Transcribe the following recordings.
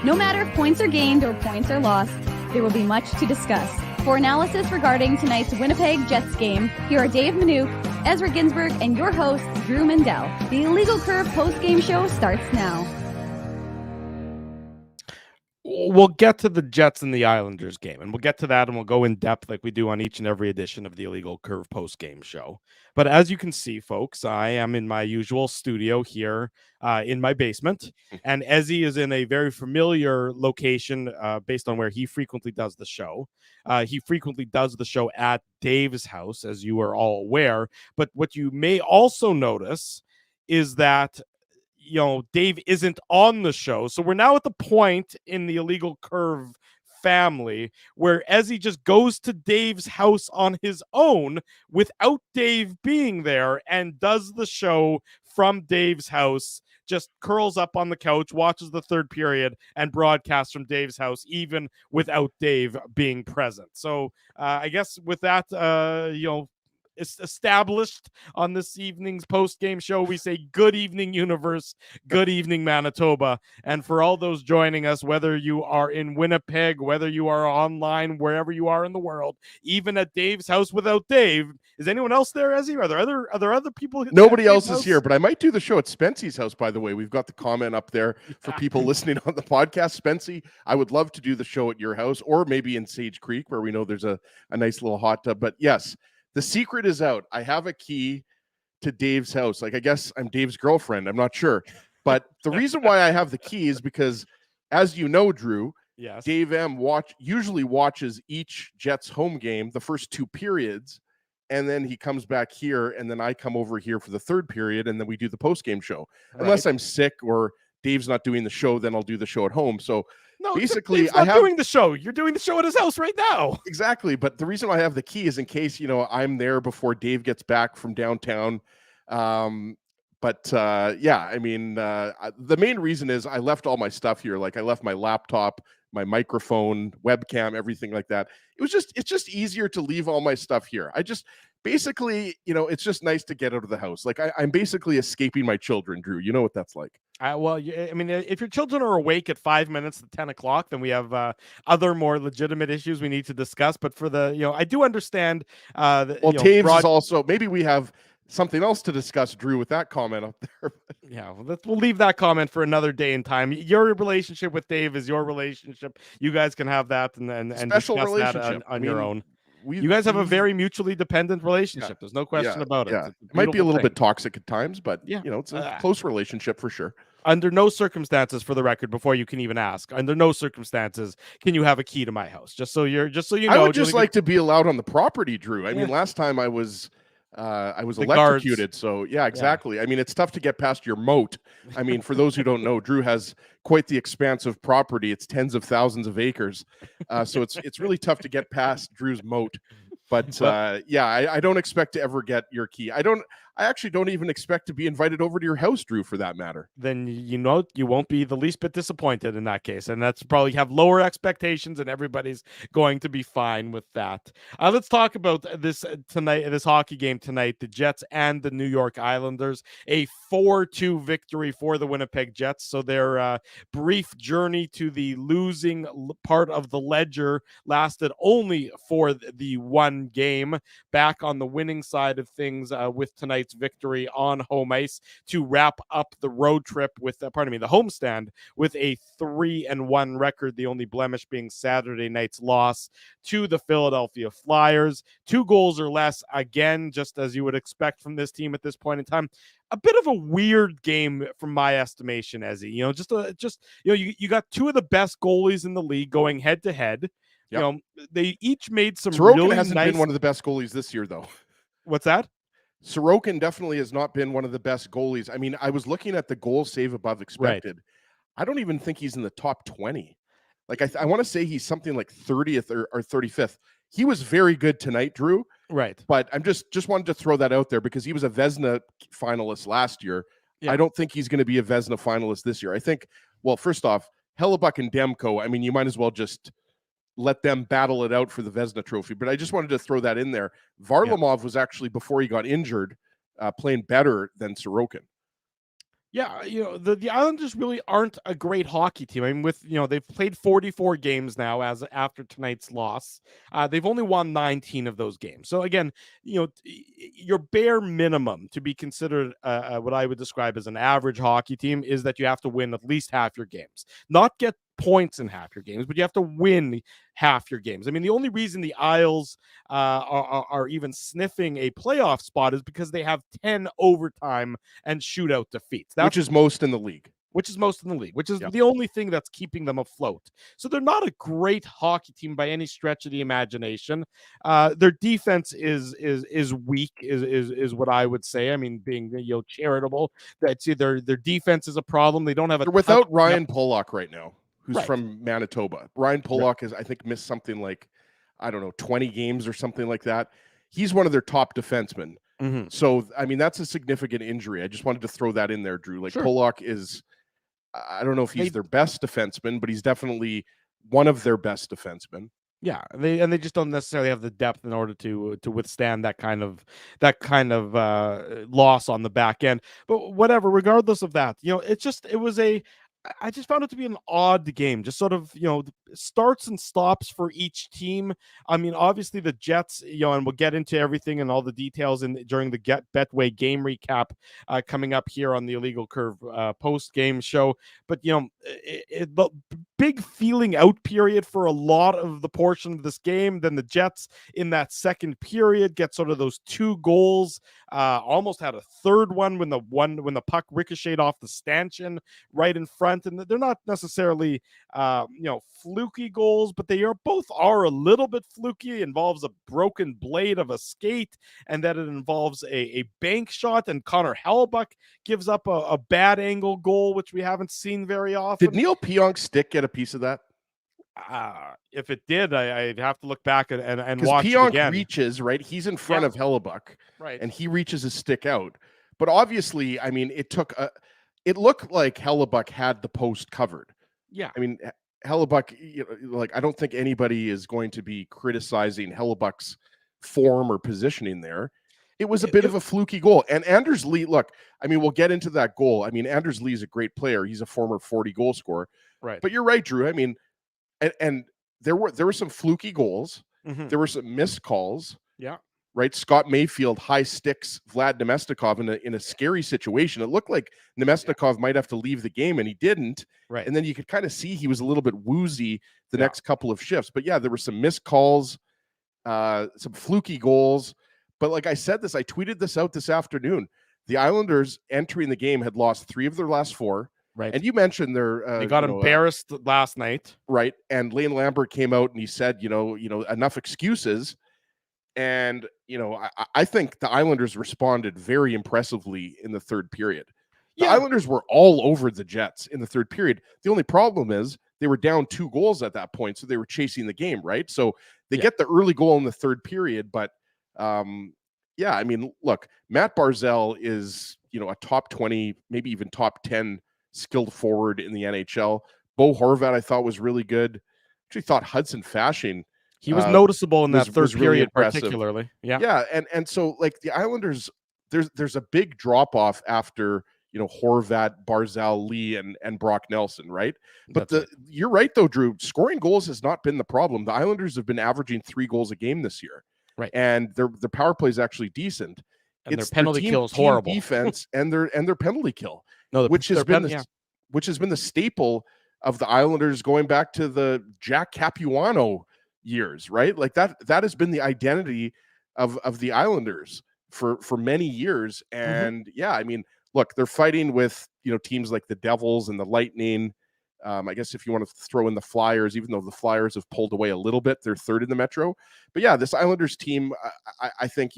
No matter if points are gained or points are lost, there will be much to discuss. For analysis regarding tonight's Winnipeg Jets game, here are Dave Manouk, Ezra Ginsburg, and your host, Drew Mandel. The Illegal Curve post-game show starts now. We'll get to the Jets and the Islanders game, and we'll get to that, and we'll go in depth like we do on each and every edition of the Illegal Curve post-game show. But as you can see, folks, I am in my usual studio here in my basement, and Ezzy is in a very familiar location based on where he frequently does the show. He frequently does the show at Dave's house, as you are all aware. But what you may also notice is that Dave isn't on the show. So we're now at the point in the Illegal Curve family where Ezzy just goes to Dave's house on his own without Dave being there and does the show from Dave's house, just curls up on the couch, watches the third period, and broadcasts from Dave's house, even without Dave being present. So I guess with that, established on this evening's post-game show, we say good evening, universe, good evening, Manitoba. And for all those joining us, whether you are in Winnipeg, whether you are online, wherever you are in the world, even at Dave's house without Dave, is anyone else there, Ezzy? Are there other people? Nobody else is here, but I might do the show at Spency's house, by the way. We've got the comment up there for people listening on the podcast. Spency, I would love to do the show at your house, or maybe in Sage Creek, where we know there's a nice little hot tub. But yes, the secret is out. I have a key to Dave's house. Like, I guess I'm Dave's girlfriend. I'm not sure. But the reason why I have the key is because, as you know, Drew, yes, Dave M. usually watches each Jets home game, the first two periods, and then he comes back here, and then I come over here for the third period, and then we do the post-game show. Right. Unless I'm sick or Dave's not doing the show, then I'll do the show at home. So no, basically, I'm doing the show. You're doing the show at his house right now. Exactly. But the reason why I have the key is in case, I'm there before Dave gets back from downtown. The main reason is I left all my stuff here. Like, I left my laptop, my microphone, webcam, everything like that. It's just easier to leave all my stuff here. It's just nice to get out of the house. Like, I'm basically escaping my children, Drew. You know what that's like. If your children are awake at 5 minutes to 10 o'clock, then we have other more legitimate issues we need to discuss. But for I do understand. Taves is also, maybe we have something else to discuss, Drew, with that comment up there. Yeah, we'll leave that comment for another day and time. Your relationship with Dave is your relationship. You guys can have that and special discuss relationship that on your own. You guys have a very mutually dependent relationship. There's no question about it. Yeah. It might be a little bit toxic at times, but it's a close relationship for sure. Under no circumstances, for the record, before you can even ask, under no circumstances can you have a key to my house. Just so you know. I would just like to be allowed on the property, Drew. I mean, last time I was electrocuted. Guards. So yeah, exactly. Yeah. I mean, it's tough to get past your moat. I mean, for those who don't know, Drew has quite the expansive property. It's tens of thousands of acres. So it's really tough to get past Drew's moat. But I don't expect to ever get your key. I actually don't even expect to be invited over to your house, Drew, for that matter. Then you won't be the least bit disappointed in that case. And that's probably have lower expectations, and everybody's going to be fine with that. Let's talk about this tonight, this hockey game tonight, the Jets and the New York Islanders, a 4-2 victory for the Winnipeg Jets. So their brief journey to the losing part of the ledger lasted only for the one game. Back on the winning side of things with tonight's victory on home ice to wrap up the road trip with the homestand with a 3-1 record, the only blemish being Saturday night's loss to the Philadelphia Flyers. 2 goals or less, again, just as you would expect from this team at this point in time. A bit of a weird game from my estimation, Ezzy. You got 2 of the best goalies in the league going head to head. Yep. They each made some Sorokin really hasn't nice... been one of the best goalies this year, though. What's that? Sorokin definitely has not been one of the best goalies. I mean, I was looking at the goal save above expected. Right. I don't even think he's in the top 20. Like, I want to say he's something like 30th or 35th. He was very good tonight, Drew. Right. But I'm just wanted to throw that out there because he was a Vezina finalist last year. Yeah. I don't think he's going to be a Vezina finalist this year. I think, well, first off, Hellebuck and Demko, I mean, you might as well just let them battle it out for the Vezina trophy. But I just wanted to throw that in there. Varlamov was actually, before he got injured, playing better than Sorokin. Yeah, the Islanders really aren't a great hockey team. I mean, they've played 44 games now as after tonight's loss. They've only won 19 of those games. So again, your bare minimum to be considered what I would describe as an average hockey team is that you have to win at least half your games, not get points in half your games, but you have to win half your games. I mean, the only reason the Isles are even sniffing a playoff spot is because they have 10 overtime and shootout defeats. Which is most in the league. Which is the only thing that's keeping them afloat. So they're not a great hockey team by any stretch of the imagination. Their defense is weak, is what I would say. I mean, being charitable, that's their defense is a problem. They don't have They're without Ryan Pollock right now, who's from Manitoba. Ryan Pollock is, I think, missed something like, I don't know, 20 games or something like that. He's one of their top defensemen. Mm-hmm. So, I mean, that's a significant injury. I just wanted to throw that in there, Drew. Like, Pollock is, I don't know if he's their best defenseman, but he's definitely one of their best defensemen. Yeah, they just don't necessarily have the depth in order to withstand that kind of loss on the back end. But whatever, regardless of that, I just found it to be an odd game, just sort of, starts and stops for each team. I mean, obviously the Jets, and we'll get into everything and all the details during the Betway game recap coming up here on the Illegal Curve post game show. But, the big feeling out period for a lot of the portion of this game. Then the Jets in that second period get sort of those 2 goals, almost had a third one when the puck ricocheted off the stanchion right in front. And they're not necessarily, fluky goals, but they are both a little bit fluky. It involves a broken blade of a skate, and then it involves a bank shot. And Connor Hellebuck gives up a bad angle goal, which we haven't seen very often. Did Neil Pionk's stick get a piece of that? If it did, I'd have to look back and watch Pionk it again. Reaches, right? He's in front of Hellebuck, right, and he reaches his stick out. But obviously, I mean, it looked like Hellebuck had the post covered. Yeah, I mean, Hellebuck, I don't think anybody is going to be criticizing Hellebuck's form or positioning there. It was a bit of a fluky goal. And Anders Lee, look, I mean, we'll get into that goal. I mean, Anders Lee is a great player. He's a former 40 goal scorer. Right. But you're right, Drew. I mean, and there were some fluky goals. Mm-hmm. There were some missed calls. Yeah. Right. Scott Mayfield high sticks Vlad Nemestikov in a scary situation. It looked like Nemestikov might have to leave the game, and he didn't. Right. And then you could kind of see he was a little bit woozy the next couple of shifts. But yeah, there were some missed calls, some fluky goals. But like I said I tweeted this out this afternoon. The Islanders entering the game had lost 3 of their last 4. Right. And you mentioned they got embarrassed last night. Right. And Lane Lambert came out and he said, enough excuses. And, I think the Islanders responded very impressively in the third period. The Islanders were all over the Jets in the third period. The only problem is they were down 2 goals at that point, so they were chasing the game, right? So they get the early goal in the third period, but I mean, look, Matt Barzal is, a top 20, maybe even top 10 skilled forward in the NHL. Bo Horvat, I thought, was really good. Actually thought Hudson Fasching, he was noticeable in that third period, really particularly. Yeah. And so like the Islanders, there's a big drop off after, Horvat, Barzal, Lee, and Brock Nelson, right? But you're right though, Drew. Scoring goals has not been the problem. The Islanders have been averaging 3 goals a game this year, right? And their power play is actually decent. And their penalty kill is horrible. Defense and their penalty kill, which has been the staple of the Islanders going back to the Jack Capuano years, right? Like that has been the identity of the Islanders for many years. And I mean, look, they're fighting with teams like the Devils and the Lightning. I guess if you want to throw in the Flyers, even though the Flyers have pulled away a little bit, they're third in the Metro. But yeah, this Islanders team, I think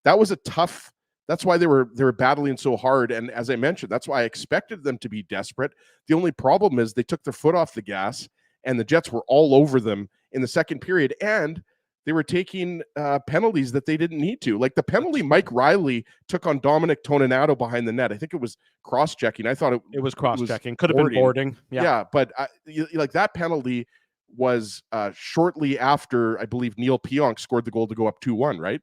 that was a tough. That's why they were battling so hard. And as I mentioned, that's why I expected them to be desperate. The only problem is they took their foot off the gas, and the Jets were all over them in the second period, and they were taking penalties that they didn't need to. Like the penalty Mike Riley took on Dominic Toninato behind the net. I think it was cross-checking. I thought it was cross-checking. Could have been boarding. Yeah, but like that penalty was shortly after, I believe, Neil Pionk scored the goal to go up 2-1, right?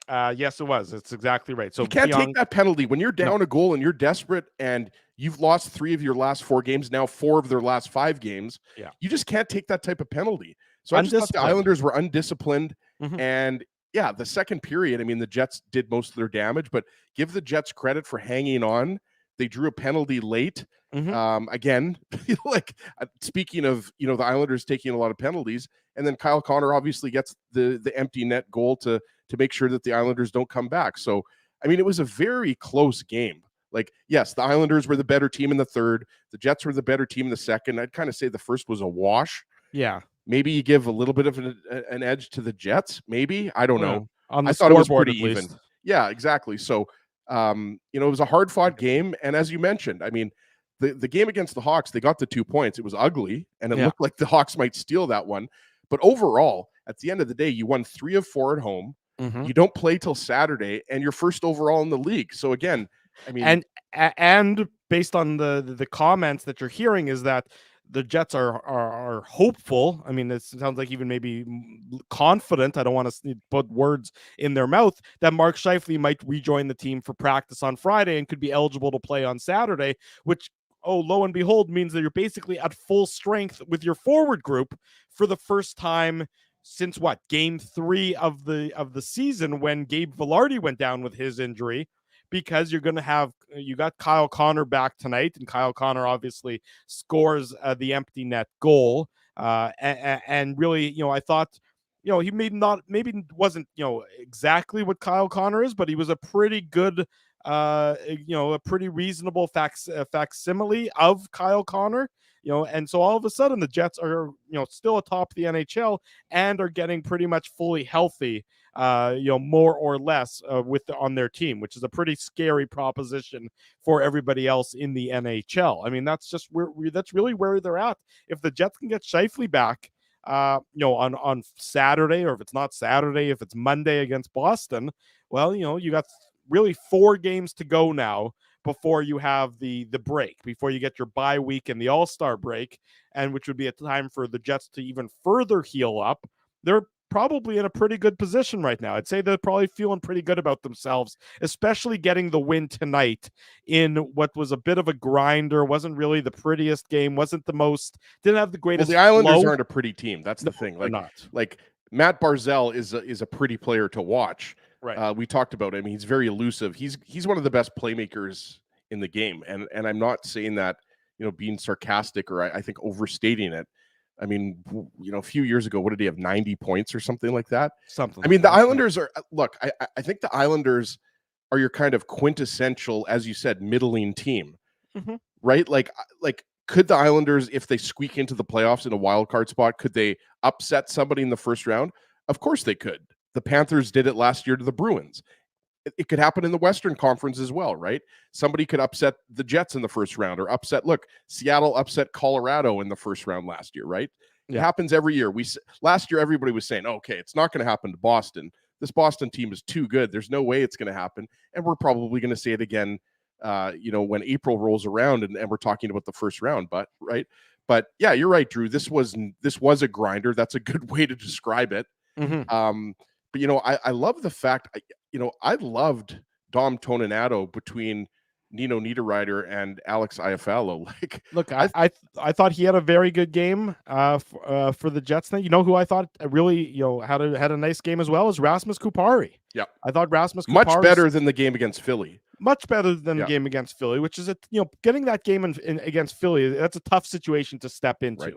Yes, it was. It's exactly right. So you can't Keon, take that penalty when you're down a goal and you're desperate and you've lost 3 of your last 4 games, now 4 of their last 5 games. Yeah. You just can't take that type of penalty. So I just thought the Undisciplined. Islanders were undisciplined. Mhm. And yeah, the second period, I mean, the Jets did most of their damage, but give the Jets credit for hanging on. They drew a penalty late. Again, speaking of, the Islanders taking a lot of penalties, and then Kyle Connor obviously gets the empty net goal to make sure that the Islanders don't come back. So, I mean, it was a very close game. Like, yes, the Islanders were the better team in the third. The Jets were the better team in the second. I'd kind of say the first was a wash. Yeah. Maybe you give a little bit of an edge to the Jets. Maybe. I don't know. On the I thought it was scoreboard, pretty at even. least. Yeah, exactly. So, it was a hard-fought game. And as you mentioned, I mean, the game against the Hawks, they got the 2 points. It was ugly, and it looked like the Hawks might steal that one. But overall, at the end of the day, you won 3 of 4 at home. You don't play till Saturday, and you're first overall in the league. So again, I mean, and based on the comments that you're hearing, is that the Jets are hopeful. I mean, it sounds like even maybe confident. I don't want to put words in their mouth that Mark Scheifele might rejoin the team for practice on Friday and could be eligible to play on Saturday, which, lo and behold, means that you're basically at full strength with your forward group for the first time since game 3 of the season, when Gabe Vilardi went down with his injury, because you got Kyle Connor back tonight, and Kyle Connor obviously scores the empty net goal. And really, I thought, he maybe wasn't, exactly what Kyle Connor is, but he was a pretty good, a pretty reasonable facsimile of Kyle Connor. And so all of a sudden the Jets are, still atop the NHL and are getting pretty much fully healthy, more or less on their team, which is a pretty scary proposition for everybody else in the NHL. I mean, that's just that's really where they're at. If the Jets can get Scheifele back, on Saturday, or if it's not Saturday, if it's Monday against Boston, well, you got really 4 games to go now before you have the break, before you get your bye week and the All-Star break, and which would be a time for the Jets to even further heal up. They're probably in a pretty good position right now. I'd say they're probably feeling pretty good about themselves, especially getting the win tonight in what was a bit of a grinder. Wasn't really the prettiest game, didn't have the greatest. Well, the Islanders flow. aren't a pretty team. That's the thing. Not. Like Matt Barzal is a pretty player to watch. Right. We talked about him. He's very elusive. He's one of the best playmakers in the game. And I'm not saying that, being sarcastic or I think overstating it. I mean, a few years ago, what did he have? 90 points or something like that? I mean, the Islanders are, look, I think the Islanders are your kind of quintessential, as you said, middling team, right? Like, could the Islanders, if they squeak into the playoffs in a wild card spot, could they upset somebody in the first round? Of course they could. The Panthers did it last year to the Bruins. It could happen in the Western Conference as well, right? Somebody could upset the Jets in the first round, or Seattle upset Colorado in the first round last year, right? Yeah. It happens every year. Last year, everybody was saying, okay, it's not going to happen to Boston. This Boston team is too good. There's no way it's going to happen. And we're probably going to say it again, when April rolls around and we're talking about the first round, right? But yeah, you're right, Drew. This was a grinder. That's a good way to describe it. But I love the fact, I loved Dom Toninato between Nino Niederreiter and Alex Iafallo. Look, I thought he had a very good game for the Jets. You know who I thought really had a nice game as well is Rasmus Kupari. Yeah, I thought Rasmus Kupari much better than the game against Philly. Much better than the game against Philly, which is getting that game against Philly. That's a tough situation to step into. Right.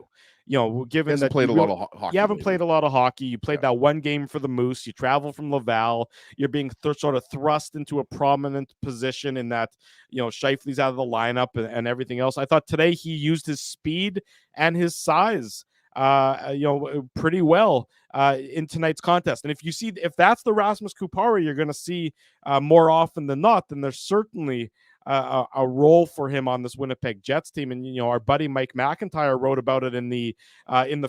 Given that played a lot of hockey. You haven't played a lot of hockey. You played that one game for the Moose. You travel from Laval. You're being sort of thrust into a prominent position in that, Scheifele's out of the lineup and everything else. I thought today he used his speed and his size, pretty well in tonight's contest. And if that's the Rasmus Kupari you're going to see more often than not, then there's certainly a role for him on this Winnipeg Jets team. And our buddy Mike McIntyre wrote about it in the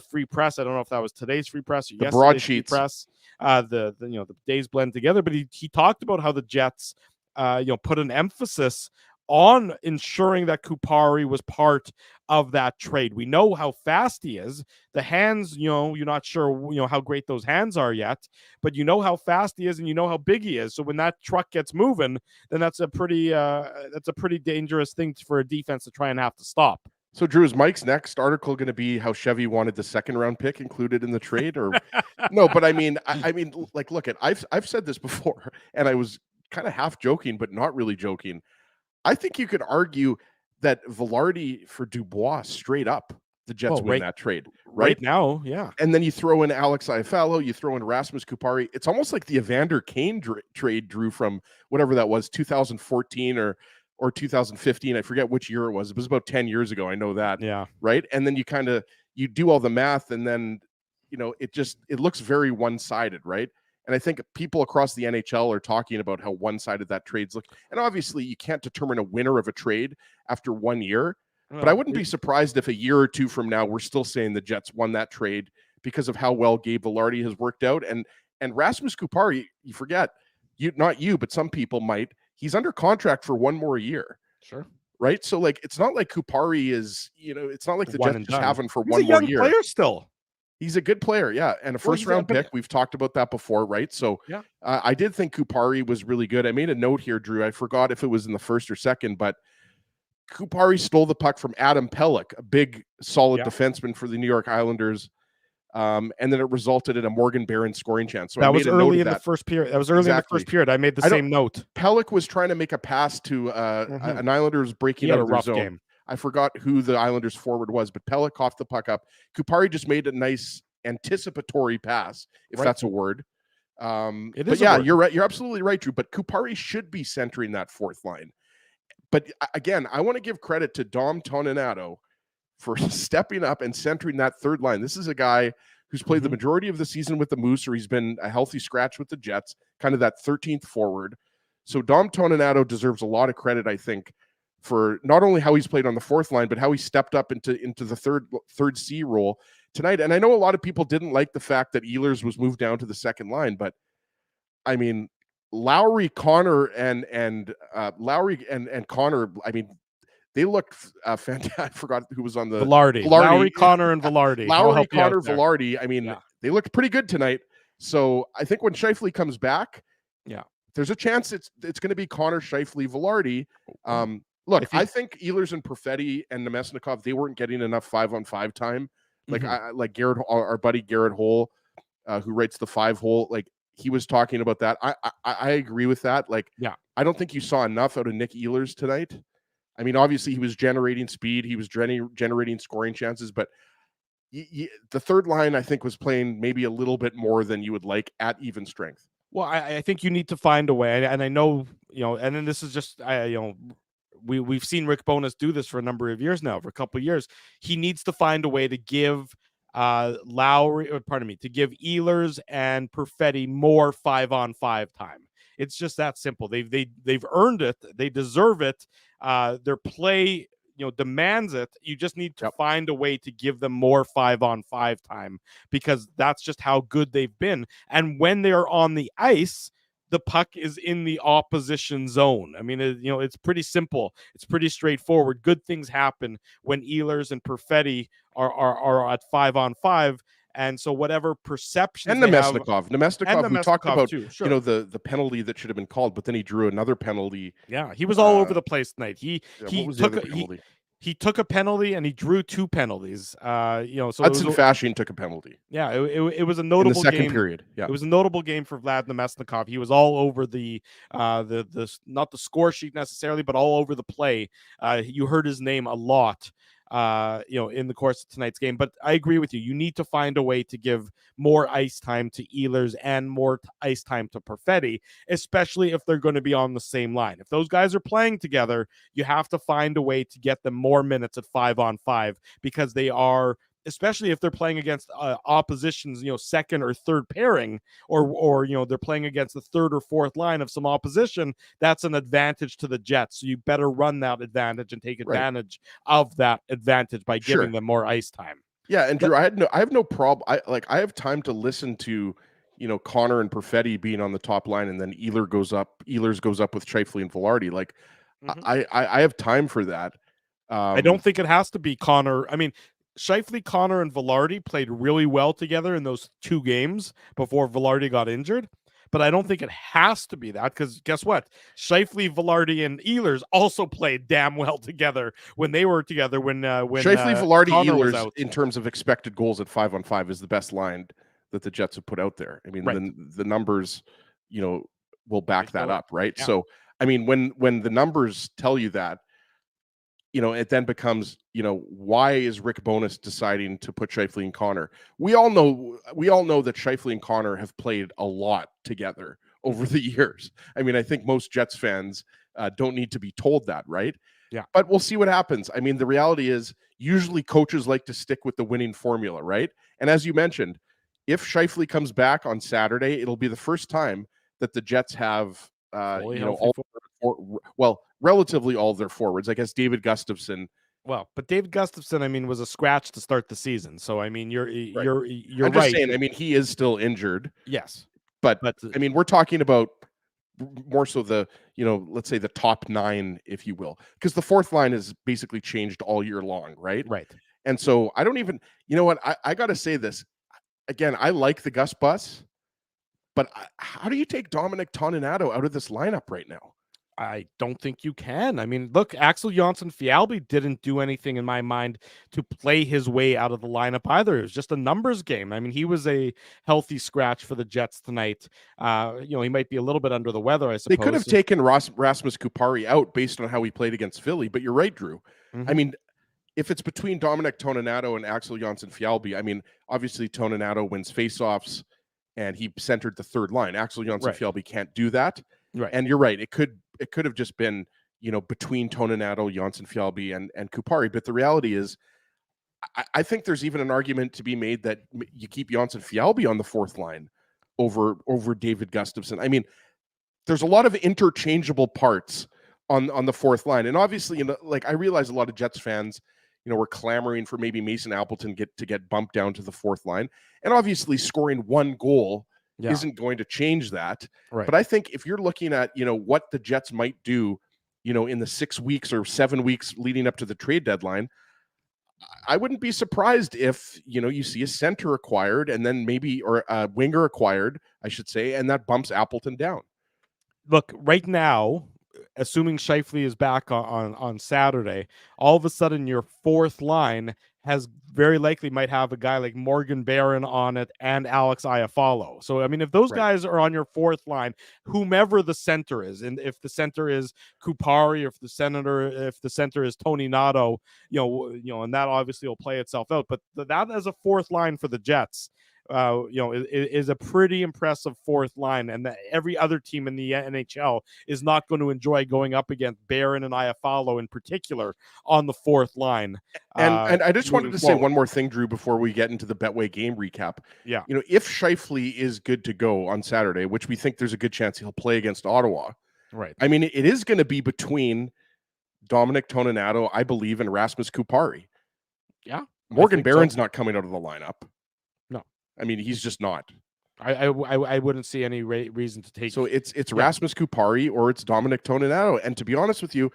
free press. I don't know if that was today's free press or yesterday's free press. The days blend together, but he talked about how the Jets put an emphasis on ensuring that Kupari was part of that trade. We know how fast he is. The hands, you're not sure, how great those hands are yet, but you know how fast he is and you know how big he is. So when that truck gets moving, then that's a pretty dangerous thing for a defense to try and have to stop. So, Drew, is Mike's next article going to be how Chevy wanted the second round pick included in the trade, or no? But I mean, like, look, I've said this before, and I was kind of half joking, but not really joking. I think you could argue that Velarde for Dubois straight up, the Jets win that trade right now, yeah. And then you throw in Alex Iafallo, you throw in Rasmus Kupari. It's almost like the Evander Kane trade, Drew, from whatever that was, 2014 or 2015. I forget which year it was. It was about 10 years ago. I know that. Yeah. Right. And then you do all the math, and then, it looks very one-sided. Right. And I think people across the NHL are talking about how one-sided that trades look. And obviously you can't determine a winner of a trade after 1 year, but I wouldn't be surprised if a year or two from now, we're still saying the Jets won that trade because of how well Gabe Velarde has worked out. And Rasmus Kupari, you forget, not you, but some people might, he's under contract for 1 more year. Sure. Right. So like, it's not like Kupari is, it's not like the Jets just have him for he's 1 more year. Player still. He's a good player. Yeah. And a first round pick. We've talked about that before. Right. So yeah, I did think Kupari was really good. I made a note here, Drew. I forgot if it was in the first or second, but Kupari stole the puck from Adam Pelech, a big, solid defenseman for the New York Islanders. And then it resulted in a Morgan Barron scoring chance. So that was early in the first period. That was early in the first period. I made the same note. Pelech was trying to make a pass to an Islanders breaking out of their zone. Game. I forgot who the Islanders forward was, but Pelech coughed the puck up. Kupari just made a nice anticipatory pass, if that's a word. But yeah, you're right. You're absolutely right, Drew. But Kupari should be centering that fourth line. But again, I want to give credit to Dom Toninato for stepping up and centering that third line. This is a guy who's played the majority of the season with the Moose, or he's been a healthy scratch with the Jets, kind of that 13th forward. So Dom Toninato deserves a lot of credit, I think, for not only how he's played on the fourth line, but how he stepped up into the third C role tonight. And I know a lot of people didn't like the fact that Ehlers was moved down to the second line, but I mean, Lowry, Connor, and Connor, I mean, they looked fantastic. I forgot who was on the Velarde. Lowry, Connor, and Velarde. Lowry, Connor, Velarde. I mean, they looked pretty good tonight. So I think when Scheifele comes back, there's a chance it's going to be Connor, Scheifele, Velarde. Look, I think Ehlers and Perfetti and Nemesnikov, they weren't getting enough 5-on-5 time. Like like Garrett, our buddy Garrett Hole, who writes the 5-hole, like he was talking about that. I agree with that. Like, I don't think you saw enough out of Nick Ehlers tonight. I mean, obviously he was generating speed, he was generating scoring chances, but the third line, I think, was playing maybe a little bit more than you would like at even strength. Well, I think you need to find a way, and I know, and then this is just, we've seen Rick Bowness do this for a number of years now, for a couple of years. He needs to find a way to give to give Ehlers and Perfetti more 5-on-5 time. It's just that simple. They've earned it. They deserve it. Their play, demands it. You just need to find a way to give them more 5-on-5 time, because that's just how good they've been. And when they're on the ice, the puck is in the opposition zone. I mean, it's pretty simple. It's pretty straightforward. Good things happen when Ehlers and Perfetti are at 5-on-5. And so whatever perception and Nemesnikov, we talked about, too, sure. The penalty that should have been called, but then he drew another penalty. Yeah, he was all over the place tonight. He took a penalty and he drew 2 penalties. So Hudson Fasching took a penalty. Yeah, it was a notable in the second game. Period. Yeah, it was a notable game for Vlad Nemesnikov. He was all over the not the score sheet necessarily, but all over the play. You heard his name a lot. In the course of tonight's game. But I agree with you. You need to find a way to give more ice time to Ehlers and more ice time to Perfetti, especially if they're going to be on the same line. If those guys are playing together, you have to find a way to get them more minutes at 5-on-5, because they are, especially if they're playing against opposition's, second or third pairing, or they're playing against the third or fourth line of some opposition. That's an advantage to the Jets. So you better run that advantage and take advantage of that advantage by giving them more ice time. Yeah, and Drew, I have no problem. I have time to listen to, Connor and Perfetti being on the top line, and then Ehlers goes up with Scheifele and Velarde. Like, I have time for that. I don't think it has to be Connor. I mean, Scheifele, Connor, and Velarde played really well together in those 2 games before Velarde got injured. But I don't think it has to be that, because guess what? Scheifele, Velarde, and Ehlers also played damn well together when they were together. When Scheifele, Velarde, Connor was Ehlers, out. in terms of expected goals at 5-on-5, is the best line that the Jets have put out there. I mean, Right. the numbers, will back that up, right? Yeah. So, I mean, when the numbers tell you that, it then becomes, why is Rick Bowness deciding to put Scheifele and Connor? We all know that Scheifele and Connor have played a lot together over the years. I mean, I think most Jets fans don't need to be told that, right? Yeah. But we'll see what happens. I mean, the reality is usually coaches like to stick with the winning formula, right? And as you mentioned, if Scheifele comes back on Saturday, it'll be the first time that the Jets have relatively all of their forwards. I guess David Gustafsson. Well, but David Gustafsson, I mean, was a scratch to start the season. So I mean, you're I'm just right. saying. I mean, he is still injured. Yes, but I mean, we're talking about more so the let's say the top 9, if you will, because the fourth line has basically changed all year long, right? Right. And so I don't even. You know what? I got to say this again. I like the Gus Bus. But how do you take Dominic Toninato out of this lineup right now? I don't think you can. I mean, look, Axel Jonsson-Fjällby didn't do anything in my mind to play his way out of the lineup either. It was just a numbers game. I mean, he was a healthy scratch for the Jets tonight. He might be a little bit under the weather, I suppose. They could have taken Rasmus Kupari out based on how he played against Philly, but you're right, Drew. I mean, if it's between Dominic Toninato and Axel Jonsson-Fjällby, I mean, obviously Toninato wins faceoffs, and he centered the third line. Axel Jonsson-Fjällby can't do that. Right. And you're right. It could have just been, between Toninato, Jonsson-Fjällby, and Kupari. But the reality is, I think there's even an argument to be made that you keep Jonsson-Fjällby on the fourth line over David Gustafsson. I mean, there's a lot of interchangeable parts on the fourth line. And obviously, I realize a lot of Jets fans, were clamoring for maybe Mason Appleton to get bumped down to the fourth line. And obviously scoring 1 goal isn't going to change that. Right. But I think if you're looking at, what the Jets might do, in the 6 weeks or 7 weeks leading up to the trade deadline, I wouldn't be surprised if, you see a center acquired and then or a winger acquired, I should say, and that bumps Appleton down. Look, right now, assuming Scheifele is back on Saturday, all of a sudden your fourth line has very likely might have a guy like Morgan Barron on it and Alex Iafallo. So, I mean, if those guys are on your fourth line, whomever the center is, and if the center is Kupari, or if the center is Toninato, and that obviously will play itself out. But that as a fourth line for the Jets, is a pretty impressive fourth line, and that every other team in the NHL is not going to enjoy going up against Barron and Iafallo in particular on the fourth line. And I just wanted to say one more thing, Drew, before we get into the Betway game recap. Yeah. If Scheifele is good to go on Saturday, which we think there's a good chance he'll play against Ottawa. Right. I mean, it is going to be between Dominic Toninato, I believe, and Rasmus Kupari. Yeah. Morgan Barron's not coming out of the lineup. No. I mean, he's just not. I wouldn't see any reason to take. So it's Rasmus Kupari or it's Dominic Toninato. And to be honest with you,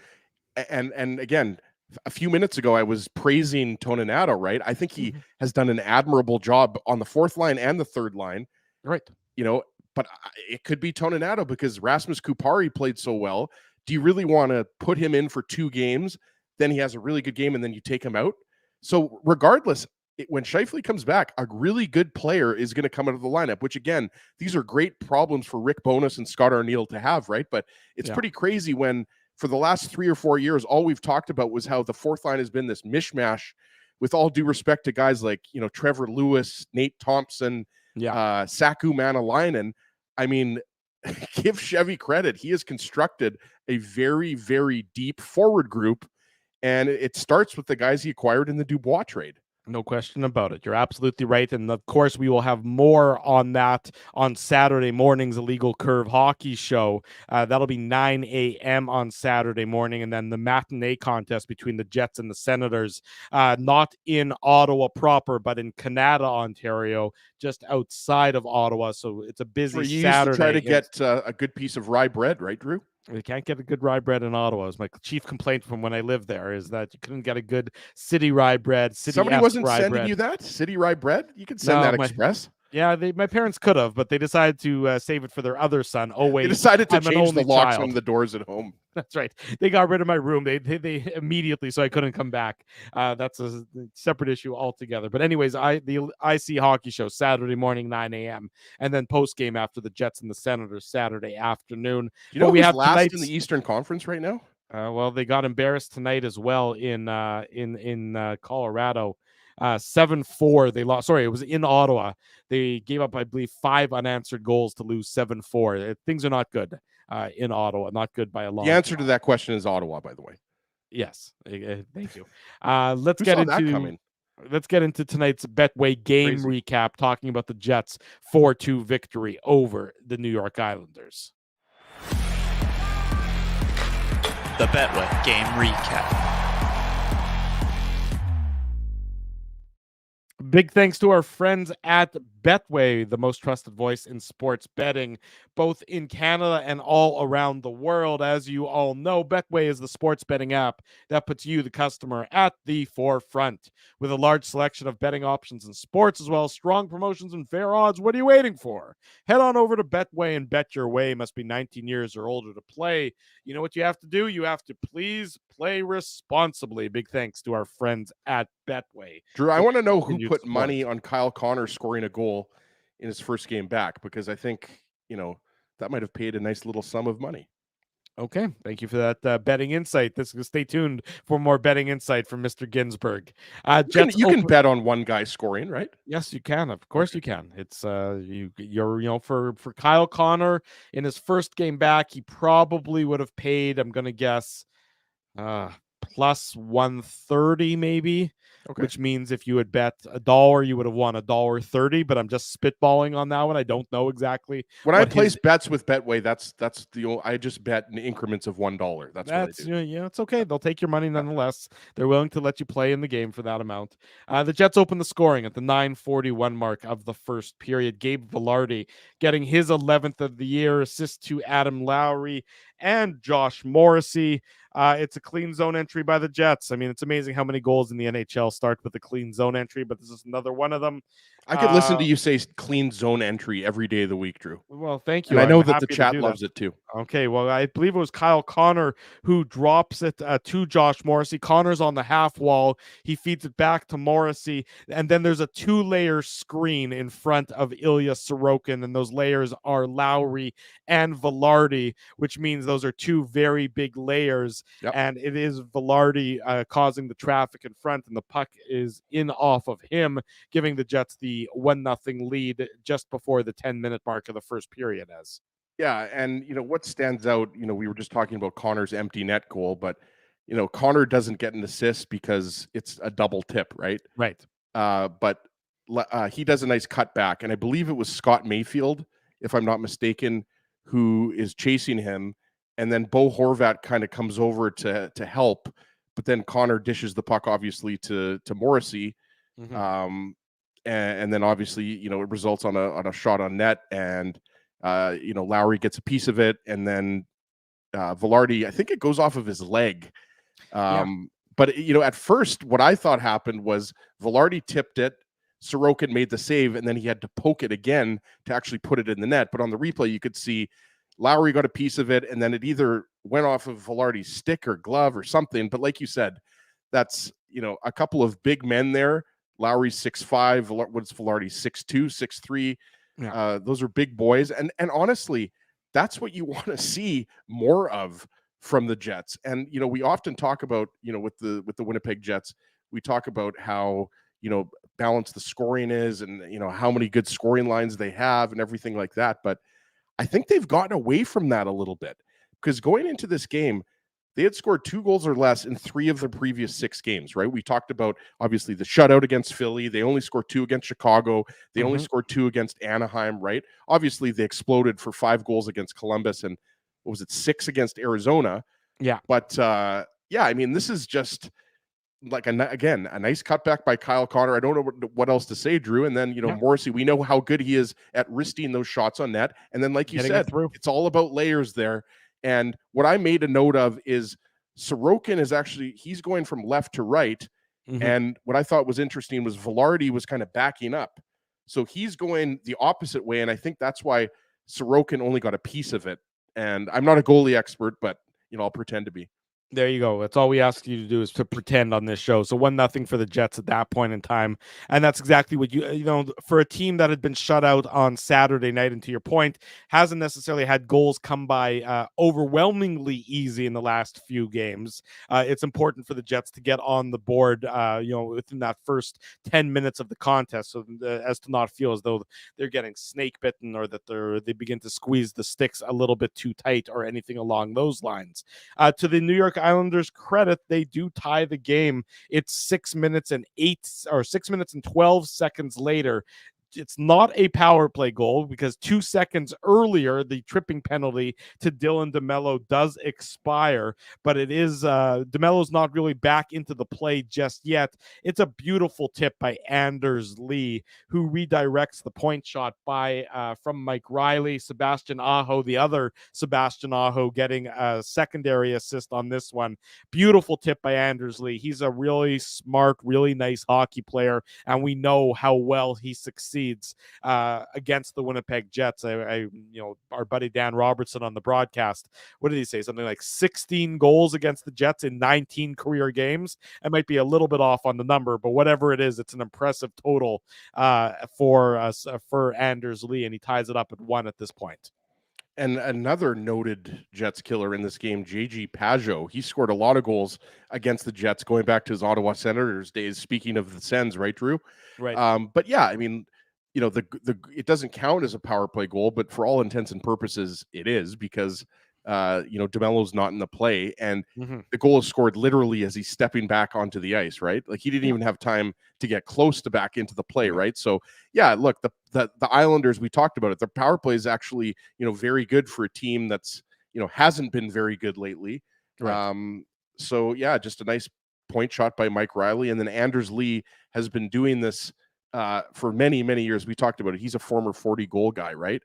and again, a few minutes ago, I was praising Toninato, right? I think he has done an admirable job on the fourth line and the third line. Right. But it could be Toninato because Rasmus Kupari played so well. Do you really want to put him in for 2 games? Then he has a really good game and then you take him out. So regardless, when Scheifele comes back, a really good player is going to come out of the lineup, which again, these are great problems for Rick Bowness and Scott Arniel to have, right? But it's pretty crazy when for the last 3 or 4 years, all we've talked about was how the fourth line has been this mishmash, with all due respect to guys like, Trevor Lewis, Nate Thompson, Saku Manalainen. I mean, give Chevy credit. He has constructed a very, very deep forward group, and it starts with the guys he acquired in the Dubois trade. No question about it. You're absolutely right. And of course, we will have more on that on Saturday morning's Illegal Curve Hockey Show. That'll be 9 a.m. on Saturday morning. And then the matinee contest between the Jets and the Senators, not in Ottawa proper, but in Canada, Ontario, just outside of Ottawa. So it's a busy Saturday. Used to try to get a good piece of rye bread, right, Drew? We can't get a good rye bread in Ottawa. Is my chief complaint from when I lived there, is that you couldn't get a good city rye bread, Somebody city-esque wasn't rye sending bread. you that city rye bread? You could send No, that express. Yeah, my parents could have, but they decided to save it for their other son. Oh, They wait, decided to I'm an change the only locks child. on the doors at home. That's right. They got rid of my room. They immediately, so I couldn't come back. That's a separate issue altogether. But anyways, the IC hockey show Saturday morning 9 a.m. and then post game after the Jets and the Senators Saturday afternoon. Do you know we who's have last in the Eastern Conference right now? Well, they got embarrassed tonight as well in Colorado. 7-4. They lost. Sorry, it was in Ottawa. They gave up, I believe, 5 unanswered goals to lose 7-4. Things are not good in Ottawa. Not good by a long. The answer to that question is Ottawa, by the way. Yes. Thank you. Let's Who get saw into that coming? Let's get into tonight's Betway game recap, talking about the Jets' 4-2 victory over the New York Islanders. The Betway game recap. Big thanks to our friends at Betway, the most trusted voice in sports betting, both in Canada and all around the world. As you all know, Betway is the sports betting app that puts you, the customer, at the forefront. With a large selection of betting options in sports, as well as strong promotions and fair odds, what are you waiting for? Head on over to Betway and bet your way. Must be 19 years or older to play. You know what you have to do? You have to please play responsibly. Big thanks to our friends at Betway. Drew, I want to know who put support. money on Kyle Connor scoring a goal in his first game back, because I think, that might have paid a nice little sum of money. Okay, thank you for that betting insight. Stay tuned for more betting insight from Mr. Ginsburg. You can bet on one guy scoring, right? Yes, you can. Of course, you can. It's for Kyle Connor in his first game back, he probably would have paid, I'm gonna guess, plus 130 maybe. Okay. Which means if you had bet $1, you would have won $1.30. But I'm just spitballing on that one. I don't know exactly. When I place bets with Betway, that's I just bet in increments of $1. That's what I do. Yeah, it's okay. They'll take your money nonetheless. They're willing to let you play in the game for that amount. The Jets opened the scoring at the 9:41 mark of the first period. Gabe Vilardi getting his 11th of the year, assist to Adam Lowry and Josh Morrissey. It's a clean zone entry by the Jets. I mean, it's amazing how many goals in the NHL start with a clean zone entry, but this is another one of them. I could listen to you say clean zone entry every day of the week, Drew. Well, thank you. And I know that the chat loves it too. Okay, well, I believe it was Kyle Connor who drops it to Josh Morrissey. Connor's on the half wall. He feeds it back to Morrissey, and then there's a 2-layer screen in front of Ilya Sorokin, and those layers are Lowry and Vilardi, which means those are 2 very big layers. Yep. And it is Vilardi causing the traffic in front, and the puck is in off of him, giving the Jets the 1-0 lead just before the 10-minute mark of the first period. Yeah, and what stands out, we were just talking about Connor's empty net goal, but Connor doesn't get an assist because it's a double tip, right? Right. But he does a nice cutback, and I believe it was Scott Mayfield, if I'm not mistaken, who is chasing him, and then Bo Horvat kind of comes over to help, but then Connor dishes the puck obviously to Morrissey. Mm-hmm. And then obviously, it results on a shot on net, and Lowry gets a piece of it, and then Vilardi, I think it goes off of his leg. But at first, what I thought happened was Vilardi tipped it, Sorokin made the save, and then he had to poke it again to actually put it in the net. But on the replay, you could see Lowry got a piece of it, and then it either went off of Vilardi's stick or glove or something. But like you said, that's a couple of big men there. Lowry's 6'5", what's Vilardi, 6'2", 6'3". Yeah. Those are big boys, and honestly, that's what you want to see more of from the Jets. And we often talk about with the Winnipeg Jets, we talk about how balanced the scoring is, and how many good scoring lines they have and everything like that. But I think they've gotten away from that a little bit, because going into this game, they had scored 2 goals or less in 3 of the previous 6 games, right? We talked about, obviously, the shutout against Philly. They only scored 2 against Chicago. They only scored 2 against Anaheim, right? Obviously, they exploded for 5 goals against Columbus, and what was it, 6 against Arizona? Yeah. But, I mean, this is just like, a nice cutback by Kyle Connor. I don't know what else to say, Drew. And then, Morrissey, we know how good he is at wristing those shots on net. And then, like you said, it's all about layers there. And what I made a note of is Sorokin is actually, he's going from left to right. And what I thought was interesting was Velarde was kind of backing up. So he's going the opposite way. And I think that's why Sorokin only got a piece of it. And I'm not a goalie expert, but, I'll pretend to be. There you go. That's all we ask you to do, is to pretend on this show. So 1-0 for the Jets at that point in time. And that's exactly what for a team that had been shut out on Saturday night, and to your point, hasn't necessarily had goals come by overwhelmingly easy in the last few games. It's important for the Jets to get on the board, within that first 10 minutes of the contest, so as to not feel as though they're getting snake bitten, or that they begin to squeeze the sticks a little bit too tight, or anything along those lines. To the New York Islanders' credit, they do tie the game. It's 6 minutes and 12 seconds later. It's not a power play goal, because 2 seconds earlier, the tripping penalty to Dylan DeMello does expire, but it is DeMello's not really back into the play just yet. It's a beautiful tip by Anders Lee, who redirects the point shot from Mike Riley. Sebastian Aho, the other Sebastian Aho, getting a secondary assist on this one. Beautiful tip by Anders Lee. He's a really smart, really nice hockey player, and we know how well he succeeds against the Winnipeg Jets. Our buddy Dan Robertson on the broadcast, what did he say? Something like 16 goals against the Jets in 19 career games. It might be a little bit off on the number, but whatever it is, it's an impressive total for Anders Lee, and he ties it up at 1 at this point. And another noted Jets killer in this game, JG Pajot. He scored a lot of goals against the Jets going back to his Ottawa Senators days. Speaking of the Sens, right, Drew? Right. But yeah, I mean, it doesn't count as a power play goal, but for all intents and purposes, it is, because DeMello's not in the play, and the goal is scored literally as he's stepping back onto the ice, right? Like, he didn't even have time to get close to back into the play, right? So yeah, look, the Islanders, we talked about it. Their power play is actually, very good for a team that's, hasn't been very good lately. Right. So yeah, just a nice point shot by Mike Riley, and then Anders Lee has been doing this for many, many years. We talked about it. He's a former 40 goal guy, right?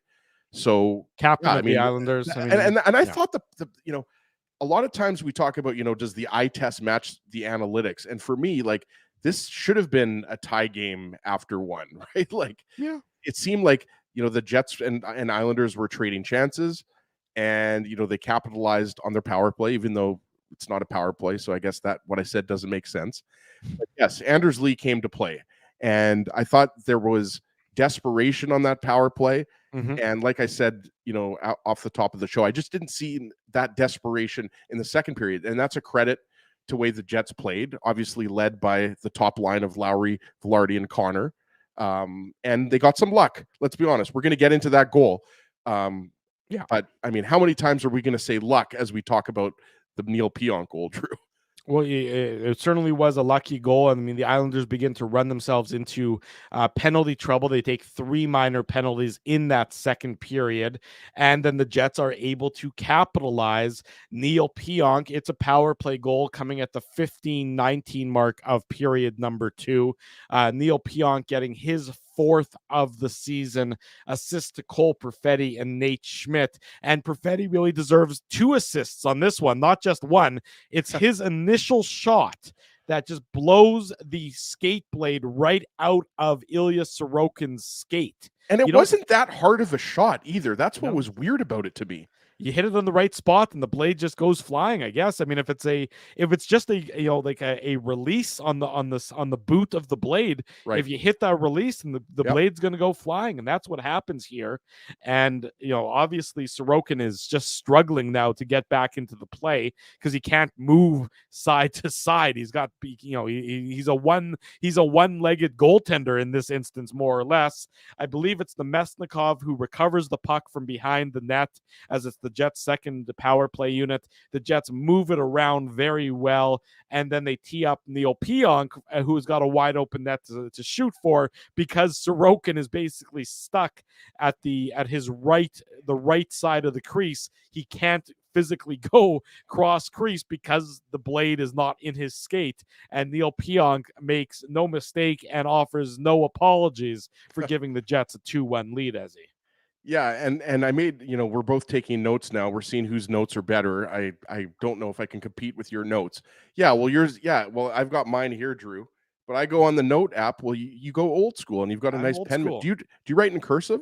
So captain of the Islanders. And I thought a lot of times we talk about, does the eye test match the analytics? And for me, like, this should have been a tie game after 1, right? Like, yeah, it seemed like, the Jets and Islanders were trading chances, and, they capitalized on their power play, even though it's not a power play. So I guess that what I said doesn't make sense. But yes, Anders Lee came to play. And I thought there was desperation on that power play. And like I said, off the top of the show, I just didn't see that desperation in the second period. And that's a credit to the way the Jets played, obviously led by the top line of Lowry, Velarde, and Connor. And they got some luck. Let's be honest. We're going to get into that goal. Yeah. But, I mean, how many times are we going to say luck as we talk about the Neil Pionk goal, Drew? Well, it certainly was a lucky goal. I mean, the Islanders begin to run themselves into penalty trouble. They take 3 minor penalties in that second period, and then the Jets are able to capitalize. Neil Pionk, it's a power play goal coming at the 15-19 mark of period number 2. Neil Pionk getting his 4th of the season assist to Cole Perfetti and Nate Schmidt. And Perfetti really deserves 2 assists on this one, not just 1. It's his initial shot that just blows the skate blade right out of Ilya Sorokin's skate. And it wasn't that hard of a shot either. That's what was weird about it to me. You hit it on the right spot and the blade just goes flying, I guess. I mean, if it's just a release on the boot of the blade, right. If you hit that release, and the blade's going to go flying, and that's what happens here. And obviously Sorokin is just struggling now to get back into the play, because he can't move side to side. He's got he's a one-legged goaltender in this instance, more or less. I believe it's the Mesnikov who recovers the puck from behind the net, as it's the Jets' second power play unit. The Jets move it around very well, and then they tee up Neil Pionk, who's got a wide open net to shoot for, because Sorokin is basically stuck at the right side of the crease. He can't physically go cross crease because the blade is not in his skate, and Neil Pionk makes no mistake and offers no apologies for giving the Jets a 2-1 lead, as he. Yeah, and I made, we're both taking notes now. We're seeing whose notes are better. I don't know if I can compete with your notes. Yeah, well I've got mine here, Drew. But I go on the note app. Well, you go old school and you've got a I'm nice old pen. school. Do you write in cursive?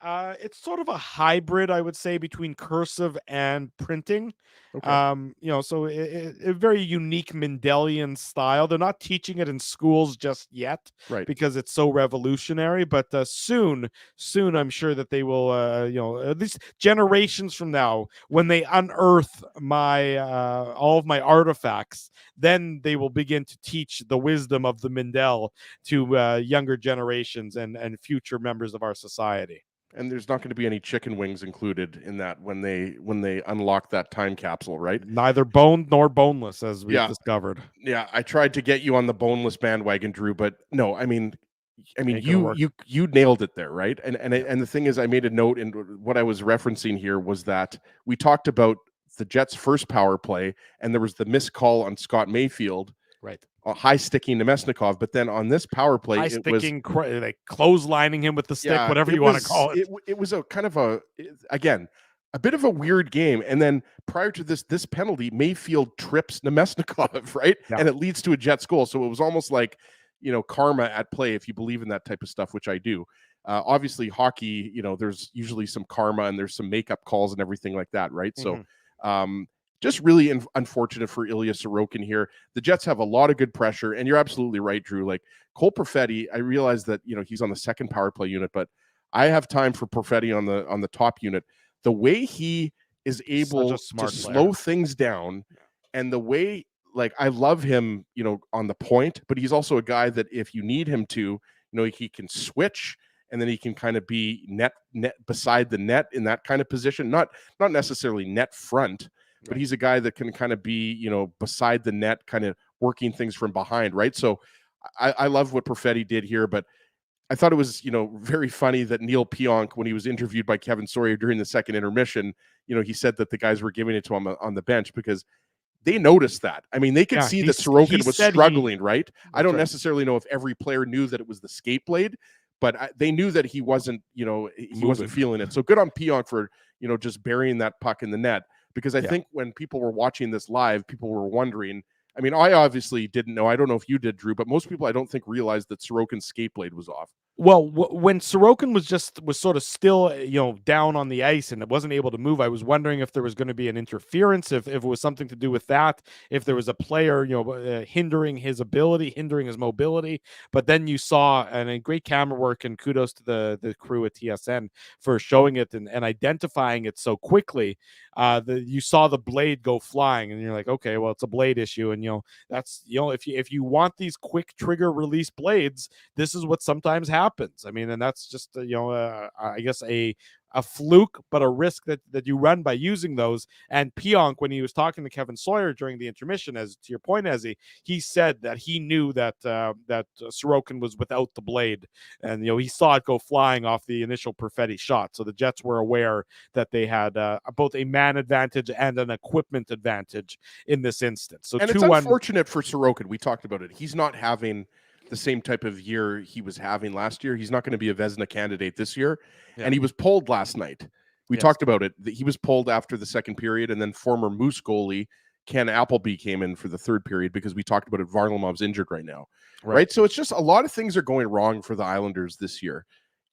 It's sort of a hybrid, I would say, between cursive and printing. Okay. So a very unique Mendelian style. They're not teaching it in schools just yet Right. because it's so revolutionary. But soon, I'm sure that they will, at least generations from now, when they unearth my all of my artifacts, then they will begin to teach the wisdom of the Mendel to younger generations and future members of our society. And there's not going to be any chicken wings included in that when they unlock that time capsule, right? Neither boned nor boneless, as we've Yeah. discovered. Yeah, I tried to get you on the boneless bandwagon, Drew, but no, I mean Ain't gonna work. you nailed it there, right? And Yeah. and the thing is, I made a note, and what I was referencing here was that we talked about the Jets' first power play, and there was the missed call on Scott Mayfield, Right. high sticking Nemesnikov, but then on this power play, High it was sticking, like clotheslining him with the stick, whatever you want to call it. It was a kind of again a bit of a weird game, and then prior to this penalty, Mayfield trips Nemesnikov, right, Yeah. and it leads to a Jets goal. So it was almost like karma at play, if you believe in that type of stuff, which I do. Obviously, hockey, there's usually some karma and there's some makeup calls and everything like that, right? Mm-hmm. So, just really unfortunate for Ilya Sorokin here. The Jets have a lot of good pressure, and you're absolutely right, Drew. Like Cole Perfetti, I realize that he's on the second power play unit, but I have time for Perfetti on the top unit. The way he is able to slow things down, and the way, like, I love him, on the point, but he's also a guy that if you need him to, he can switch, and then he can kind of be net beside the net in that kind of position, not necessarily net front. But he's a guy that can kind of be, beside the net, kind of working things from behind, right? So I love what Perfetti did here, but I thought it was, very funny that Neil Pionk, when he was interviewed by Kevin Sawyer during the second intermission, he said that the guys were giving it to him on the bench because they noticed that. I mean, they could see that Sorokin was struggling, right? I don't necessarily know if every player knew that it was the skate blade, but they knew that he wasn't, he wasn't feeling it. So good on Pionk for, just burying that puck in the net. Because I think when people were watching this live, people were wondering. I mean, I obviously didn't know. I don't know if you did, Drew, but most people I don't think realized that Sorokin's skate blade was off. Well, when Sorokin was sort of still, down on the ice and it wasn't able to move, I was wondering if there was going to be an interference, if it was something to do with that, if there was a player, hindering his ability, hindering his mobility. But then you saw, and a great camera work, and kudos to the crew at TSN for showing it and identifying it so quickly. You saw the blade go flying, and you're like, okay, well, it's a blade issue, and that's if you want these quick trigger release blades, this is what sometimes happens. I mean, and that's just I guess a fluke, but a risk that you run by using those. And Pionk, when he was talking to Kevin Sawyer during the intermission, as to your point, he said that he knew that Sorokin was without the blade, and he saw it go flying off the initial Perfetti shot. So the Jets were aware that they had both a man advantage and an equipment advantage in this instance. So and it's unfortunate for Sorokin. We talked about it. He's not having the same type of year he was having last year. He's not going to be a Vezina candidate this year. Yeah. And he was pulled last night. We talked about it. He was pulled after the second period, and then former Moose goalie Ken Appleby came in for the third period because we talked about it. Varlamov's injured right now. Right. So it's just a lot of things are going wrong for the Islanders this year.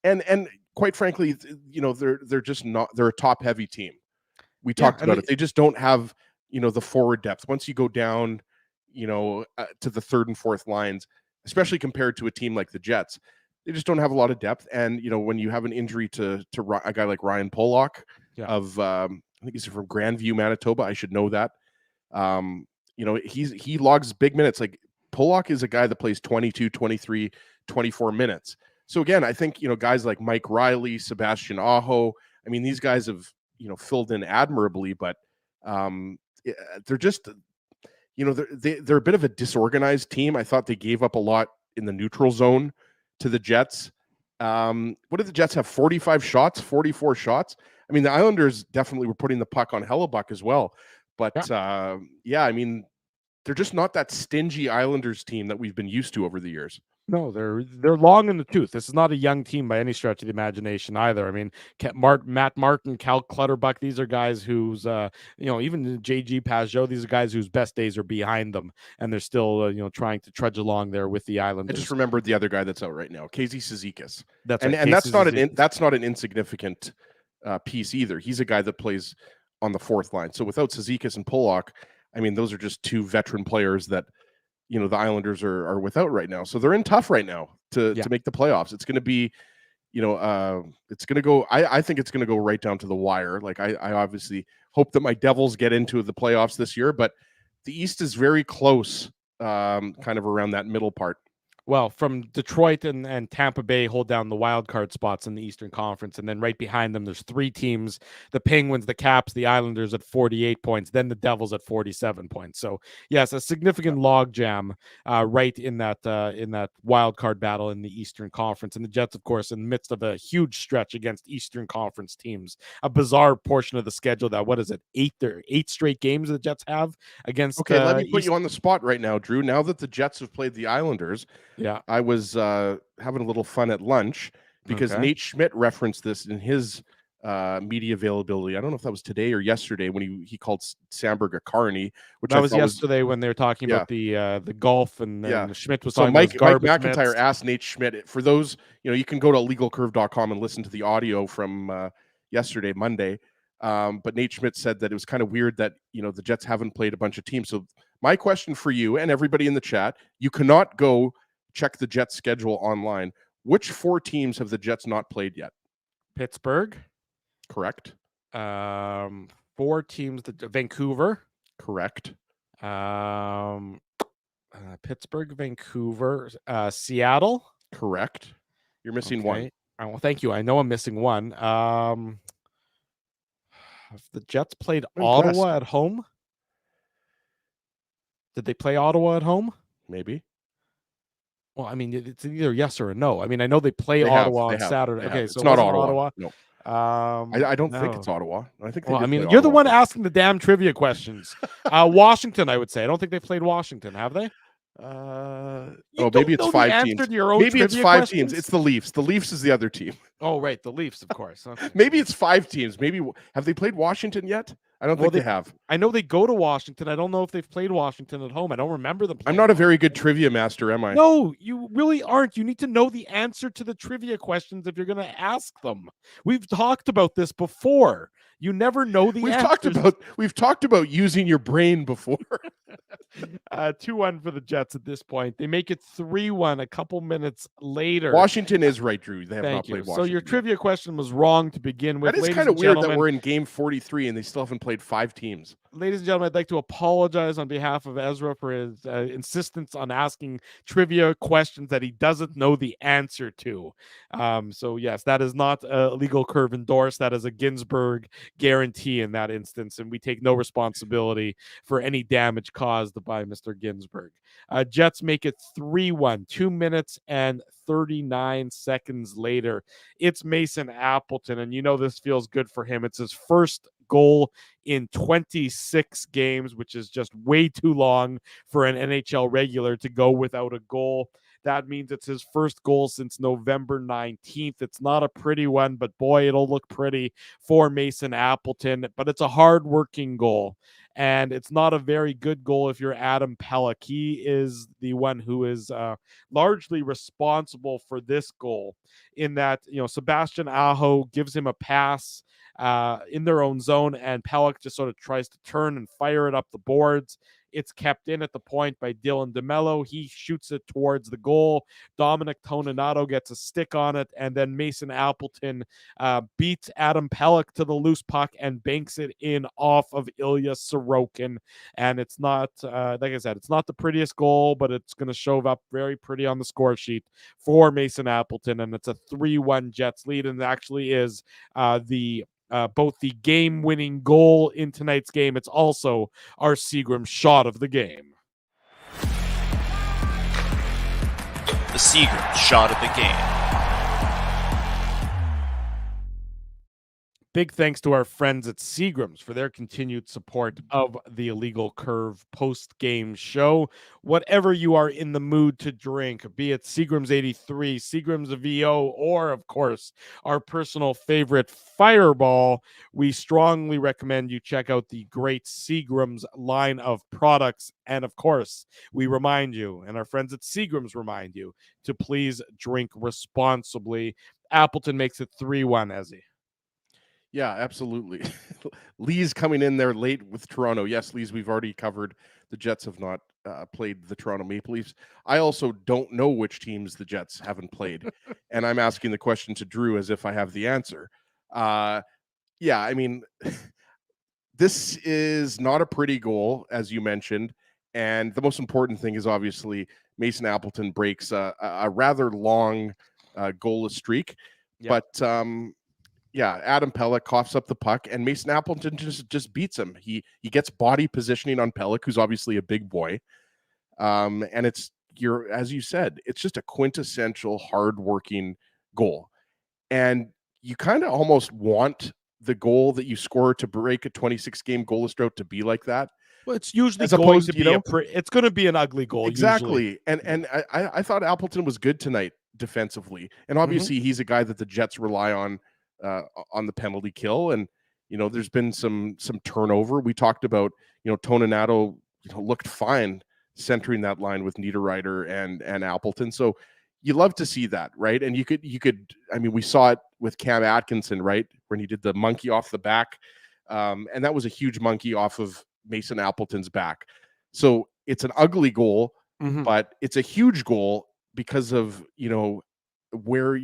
And quite frankly, they're just not, they're a top heavy team. We talked about it. They just don't have, the forward depth. Once you go down, to the third and fourth lines, especially compared to a team like the Jets, they just don't have a lot of depth. And, when you have an injury to a guy like Ryan Pollock of, I think he's from Grandview, Manitoba. I should know that. He logs big minutes. Like Pollock is a guy that plays 22, 23, 24 minutes. So again, I think, guys like Mike Riley, Sebastian Aho, I mean, these guys have, filled in admirably, but they're just, they're a bit of a disorganized team. I thought they gave up a lot in the neutral zone to the Jets. What did the Jets have? 45 shots, 44 shots. I mean, the Islanders definitely were putting the puck on Hellebuck as well. But I mean, they're just not that stingy Islanders team that we've been used to over the years. No, they're long in the tooth. This is not a young team by any stretch of the imagination either. I mean, Matt Martin, Cal Clutterbuck, these are guys who's, even JG Pajot, these are guys whose best days are behind them, and they're still, trying to trudge along there with the I Islanders. just remembered the other guy that's out right now, Casey Cizikas. That's and right. and that's not an insignificant piece either. He's a guy that plays on the fourth line. So without Cizikas and Pollock, I mean, those are just two veteran players that the Islanders are without right now. So they're in tough right now to make the playoffs. It's going to be, it's going to go. I think it's going to go right down to the wire. Like I obviously hope that my Devils get into the playoffs this year, but the East is very close, kind of around that middle part. Well, from Detroit and Tampa Bay hold down the wild card spots in the Eastern Conference, and then right behind them, there's three teams: the Penguins, the Caps, the Islanders at 48 points, then the Devils at 47 points. So, yes, a significant logjam right in that wild card battle in the Eastern Conference, and the Jets, of course, in the midst of a huge stretch against Eastern Conference teams. A bizarre portion of the schedule that eight straight games the Jets have against. Okay, let me put you on the spot right now, Drew. Now that the Jets have played the Islanders. Yeah, I was having a little fun at lunch because Nate Schmidt referenced this in his media availability. I don't know if that was today or yesterday when he called Sandberg a carny, which that was yesterday when they were talking about the golf and Schmidt was talking Mike about Mike McIntyre asked Nate Schmidt. For those, you can go to legalcurve.com and listen to the audio from yesterday, Monday. But Nate Schmidt said that it was kind of weird that the Jets haven't played a bunch of teams. So my question for you and everybody in the chat: you cannot go check the Jets schedule online. Which four teams have the Jets not played yet? Pittsburgh. Correct. Four teams. Vancouver. Correct. Pittsburgh, Vancouver, Seattle. Correct. You're missing one. Well, thank you. I know I'm missing one. The Jets played Ottawa at home. Did they play Ottawa at home? Maybe. Well, I mean, it's either yes or a no. I mean, I know they play Ottawa on Saturday. Okay, so it's not Ottawa. No. I don't think it's Ottawa. I think. Well, I mean, you're the one asking the damn trivia questions. Washington, I would say. I don't think they played Washington, have they? Maybe it's five teams. Maybe it's five teams. It's the Leafs. The Leafs is the other team. Oh, right, the Leafs, of course. Okay. Maybe it's five teams. Maybe have they played Washington yet? I don't think they have. I know they go to Washington. I don't know if they've played Washington at home. I don't remember them. I'm not a very good trivia master, am I? No, you really aren't. You need to know the answer to the trivia questions if you're going to ask them. We've talked about this before. You never know the answers. We've talked about using your brain before. 2-1 for the Jets at this point. They make it 3-1 a couple minutes later. Washington is right, Drew. They have not played Washington. So your trivia question was wrong to begin with. That is kind of weird that we're in game 43 and they still haven't played five teams. Ladies and gentlemen, I'd like to apologize on behalf of Ezra for his insistence on asking trivia questions that he doesn't know the answer to. So yes, that is not a legal curve endorsed. That is a Ginsburg guarantee in that instance, and we take no responsibility for any damage caused by Mr. Ginsburg. Jets make it 3-1, 2 minutes and 39 seconds later. It's Mason Appleton, and this feels good for him. It's his first goal in 26 games, which is just way too long for an NHL regular to go without a goal. That means it's his first goal since November 19th. It's not a pretty one, but boy, it'll look pretty for Mason Appleton. But it's a hard-working goal, and it's not a very good goal if you're Adam Pelech. He is the one who is largely responsible for this goal in that, Sebastian Aho gives him a pass in their own zone, and Pelech just sort of tries to turn and fire it up the boards. It's kept in at the point by Dylan DeMello. He shoots it towards the goal. Dominic Toninato gets a stick on it, and then Mason Appleton beats Adam Pelech to the loose puck and banks it in off of Ilya Sorokin. And it's not, like I said, it's not the prettiest goal, but it's going to show up very pretty on the score sheet for Mason Appleton, and it's a 3-1 Jets lead, and it actually is both the game-winning goal in tonight's game. It's also our Seagram shot of the game. The Seagram shot of the game. Big thanks to our friends at Seagram's for their continued support of the Illegal Curve post-game show. Whatever you are in the mood to drink, be it Seagram's 83, Seagram's VO, or, of course, our personal favorite, Fireball, we strongly recommend you check out the great Seagram's line of products. And, of course, we remind you, and our friends at Seagram's remind you, to please drink responsibly. Appleton makes it 3-1, Ezzy. Yeah, absolutely. Lee's coming in there late with Toronto. Yes, Lee's, we've already covered. The Jets have not played the Toronto Maple Leafs. I also don't know which teams the Jets haven't played. And I'm asking the question to Drew as if I have the answer. Yeah, I mean, this is not a pretty goal, as you mentioned. And the most important thing is obviously Mason Appleton breaks a rather long goalless streak. Yep. But yeah, Adam Pelech coughs up the puck, and Mason Appleton just beats him. He gets body positioning on Pelech, who's obviously a big boy. And as you said, it's just a quintessential hardworking goal. And you kind of almost want the goal that you score to break a 26-game goalless drought to be like that. Well, it's usually As going opposed to to, be it's going to be an ugly goal. Exactly. Usually. And I thought Appleton was good tonight defensively. And obviously he's a guy that the Jets rely on the penalty kill. And, there's been some turnover. We talked about, Toninato looked fine centering that line with Niederreiter and Appleton. So you love to see that, right? And you could, I mean, we saw it with Cam Atkinson, right? When he did the monkey off the back. And that was a huge monkey off of Mason Appleton's back. So it's an ugly goal, but it's a huge goal because of, where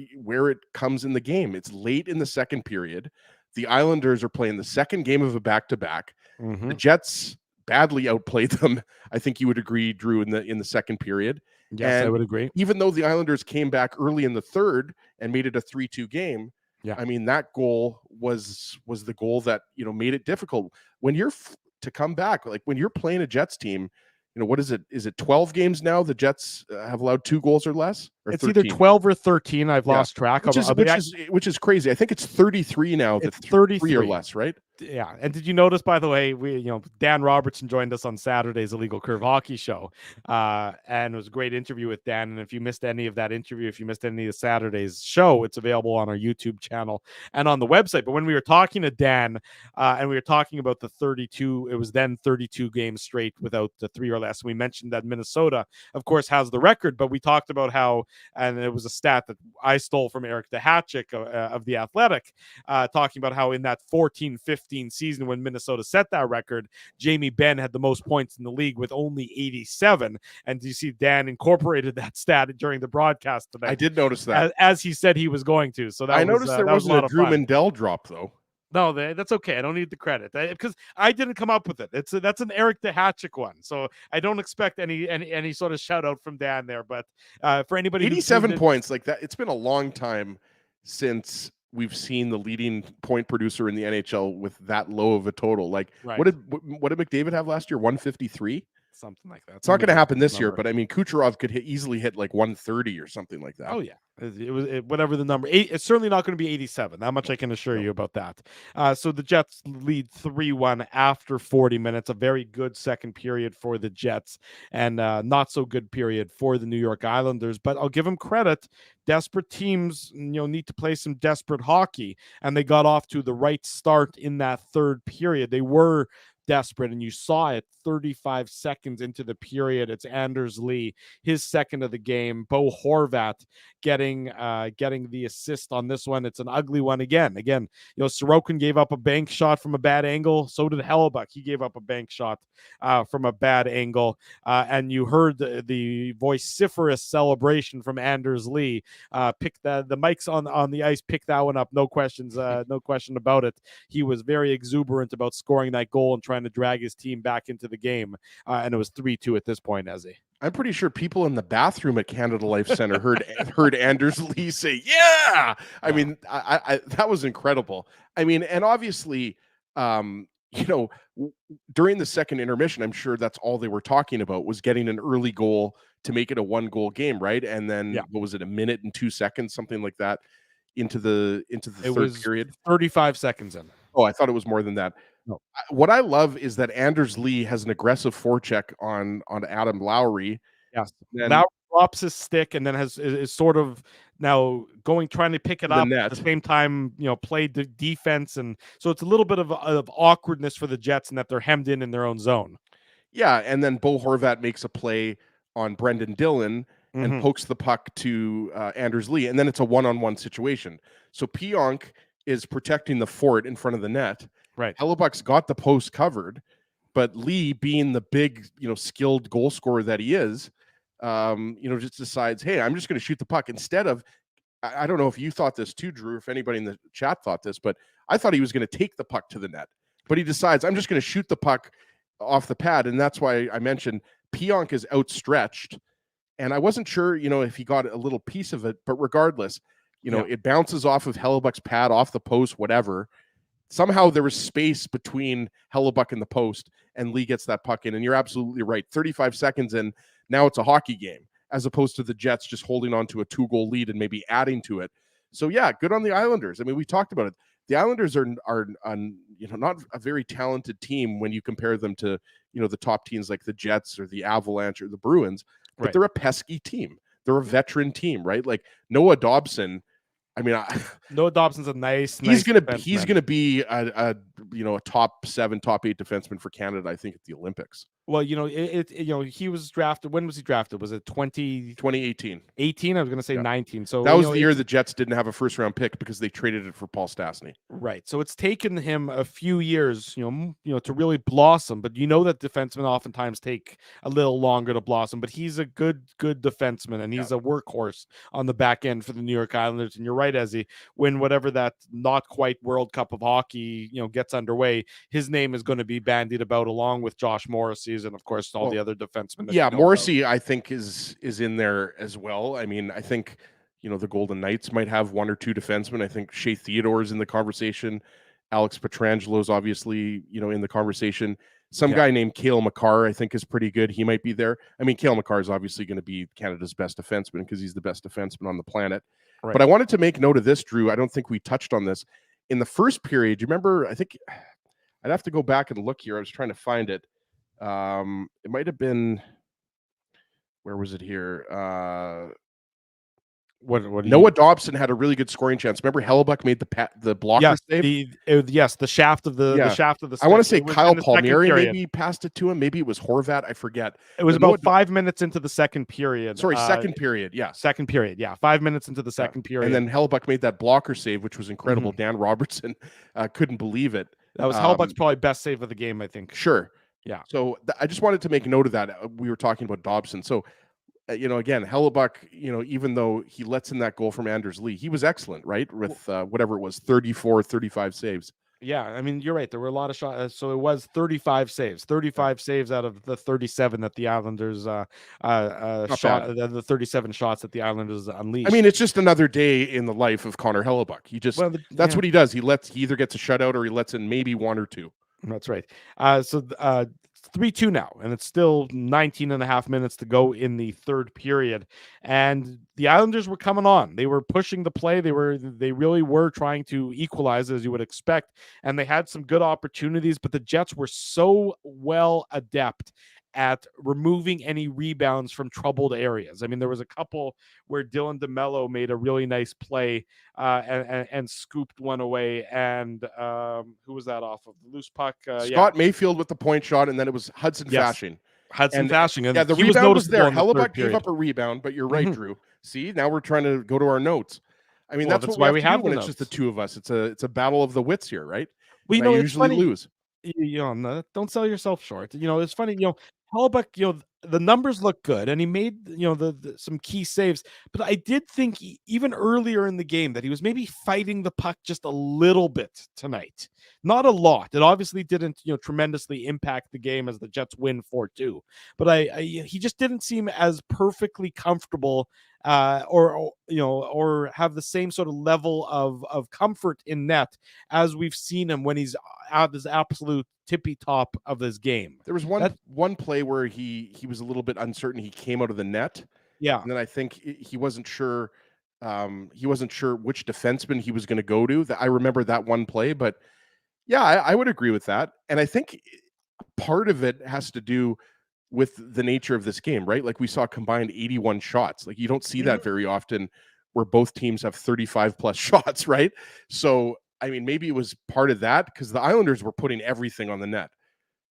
it comes in the game. It's late in the second period. The Islanders are playing the second game of a back-to-back. The Jets badly outplayed them. I think you would agree, Drew, in the second period. Yes, and I would agree. Even though the Islanders came back early in the third and made it a 3-2 game, I mean, that goal was the goal that, made it difficult. When you're to come back, like when you're playing a Jets team, what is it? Is it 12 games now? The Jets have allowed 2 goals or less? Or it's 13? Either 12 or 13. I've lost track. Which is crazy. I think it's 33 now. It's 33 or less, right? Yeah. And did you notice, by the way, Dan Robertson joined us on Saturday's Illegal Curve Hockey Show. And it was a great interview with Dan. And if you missed any of that interview, if you missed any of Saturday's show, it's available on our YouTube channel and on the website. But when we were talking to Dan and we were talking about the 32, it was then 32 games straight without the 3 or less. We mentioned that Minnesota, of course, has the record, but we talked about how, and it was a stat that I stole from Eric DeHatchik of The Athletic, talking about how in that 14-15 season when Minnesota set that record, Jamie Benn had the most points in the league with only 87. And you see Dan incorporated that stat during the broadcast today. I did notice that. As he said he was going to. So that I noticed there wasn't a Drew Mandel drop, though. No, that's okay. I don't need the credit because I didn't come up with it. That's an Eric DeHatchik one, so I don't expect any sort of shout out from Dan there. But for anybody, 87 points like that, it's been a long time since we've seen the leading point producer in the NHL with that low of a total. Like, what did McDavid have last year? 153. Something like that. It's not going to happen this year, but I mean, Kucherov could easily hit like 130 or something like that. Oh yeah, it was whatever the number. It's certainly not going to be 87. That much I can assure you about that. So the Jets lead 3-1 after 40 minutes. A very good second period for the Jets, and not so good period for the New York Islanders. But I'll give them credit. Desperate teams, need to play some desperate hockey, and they got off to the right start in that third period. They were desperate, and you saw it 35 seconds into the period. It's Anders Lee, his second of the game. Bo Horvat getting the assist on this one. It's an ugly one again. Sorokin gave up a bank shot from a bad angle. So did Hellebuck. He gave up a bank shot from a bad angle. And you heard the vociferous celebration from Anders Lee. Pick the mics on the ice. Pick that one up. No questions. No question about it. He was very exuberant about scoring that goal and trying to drag his team back into the game. And it was 3-2 at this point, Ezzy. I'm pretty sure people in the bathroom at Canada Life Center heard Anders Lee say, "Yeah!" I mean, I that was incredible. I mean, and obviously, during the second intermission, I'm sure that's all they were talking about was getting an early goal to make it a 1-goal game, right? And then what was it, a minute and 2 seconds, something like that, into the It third was period. 35 seconds in. Oh, I thought it was more than that. No. What I love is that Anders Lee has an aggressive forecheck on Adam Lowry. Yes. And Now drops his stick and then is sort of now trying to pick it the up net. at the same time, play the defense. And so it's a little bit of awkwardness for the Jets in that they're hemmed in their own zone. Yeah, and then Bo Horvat makes a play on Brendan Dillon and pokes the puck to Anders Lee, and then it's a one-on-one situation. So Pionk is protecting the fort in front of the net. Right. Hellebuck's got the post covered, but Lee, being the big, skilled goal scorer that he is, just decides, hey, I'm just going to shoot the puck instead of. I don't know if you thought this too, Drew. If anybody in the chat thought this, but I thought he was going to take the puck to the net, but he decides I'm just going to shoot the puck off the pad, and that's why I mentioned Pionk is outstretched, and I wasn't sure, if he got a little piece of it, but regardless, it bounces off of Hellebuck's pad, off the post, whatever. Somehow there was space between Hellebuck and the post, and Lee gets that puck in, and you're absolutely right. 35 seconds in, now it's a hockey game, as opposed to the Jets just holding on to a 2-goal lead and maybe adding to it. So yeah, good on the Islanders. I mean, we talked about it. The Islanders are not a very talented team when you compare them to, the top teams like the Jets or the Avalanche or the Bruins, but they're a pesky team. They're a veteran team, right? Like Noah Dobson. I mean, Noah Dobson's a nice. He's gonna be a top 7, top 8 defenseman for Canada, I think, at the Olympics. Well, he was drafted. When was he drafted? Was it 2018? 18? I was going to say 19. So that was the year the Jets didn't have a first-round pick because they traded it for Paul Stastny. Right. So it's taken him a few years, to really blossom. But that defensemen oftentimes take a little longer to blossom. But he's a good defenseman, and he's a workhorse on the back end for the New York Islanders. And you're right, Ezzy, when whatever that not quite World Cup of hockey, gets underway, his name is going to be bandied about along with Josh Morrissey. And of course, all the other defensemen. Morrissey, I think, is in there as well. I mean, I think, the Golden Knights might have 1 or 2 defensemen. I think Shea Theodore is in the conversation. Alex Pietrangelo is obviously, in the conversation. Some guy named Cale Makar, I think, is pretty good. He might be there. I mean, Cale Makar is obviously going to be Canada's best defenseman because he's the best defenseman on the planet. Right. But I wanted to make note of this, Drew. I don't think we touched on this. In the first period, you remember, I think I'd have to go back and look here. I was trying to find it. It might have been, where was it here? Noah Dobson had a really good scoring chance. Remember, Hellebuck made the blocker save. The shaft of the shaft of the. I want to say Kyle Palmieri maybe passed it to him. Maybe it was Horvat. I forget. It was about 5 minutes into the second period. Sorry, second period. Yeah, second period. Yeah, 5 minutes into the second period. And then Hellebuck made that blocker save, which was incredible. Dan Robertson couldn't believe it. That was Hellebuck's probably best save of the game, I think. Sure. Yeah. So I just wanted to make note of that. We were talking about Dobson. So, again, Hellebuck, even though he lets in that goal from Anders Lee, he was excellent, right? With whatever it was, 34, 35 saves. Yeah, I mean, you're right. There were a lot of shots. So it was 35 saves. 35 saves out of the 37 that the Islanders shot. The 37 shots that the Islanders unleashed. I mean, it's just another day in the life of Connor Hellebuck. He just that's what he does. He either gets a shutout or he lets in maybe 1 or 2. That's right. So 3-2 now, and it's still 19 and a half minutes to go in the third period. And the Islanders were coming on. They were pushing the play. They really were trying to equalize, as you would expect. And they had some good opportunities, but the Jets were so well adept at removing any rebounds from troubled areas. I mean, there was a couple where Dylan DeMello made a really nice play and scooped one away. And who was that off of? The loose puck? Scott Mayfield with the point shot, and then it was Hudson Fasching. Fasching. Yeah, the rebound was there. Hellebuck gave up a rebound, but you're right, Drew. See, now we're trying to go to our notes. I mean, that's why we have when it's just the two of us. It's a battle of the wits here, right? We usually lose. Don't sell yourself short. It's funny. Hellebuck, the numbers look good, and he made some key saves. But I did think even earlier in the game that he was maybe fighting the puck just a little bit tonight. Not a lot. It obviously didn't tremendously impact the game as the Jets win 4-2. But he just didn't seem as perfectly comfortable or have the same sort of level of comfort in net as we've seen him when he's at his absolute tippy top of his game. There was one play where he was a little bit uncertain. He came out of the net. Yeah. And then I think he wasn't sure He wasn't sure which defenseman he was going to go to. I remember that one play, but yeah, I would agree with that. And I think part of it has to do with the nature of this game, right? Like we saw combined 81 shots. Like you don't see that very often where both teams have 35 plus shots, right? So, I mean, maybe it was part of that because the Islanders were putting everything on the net.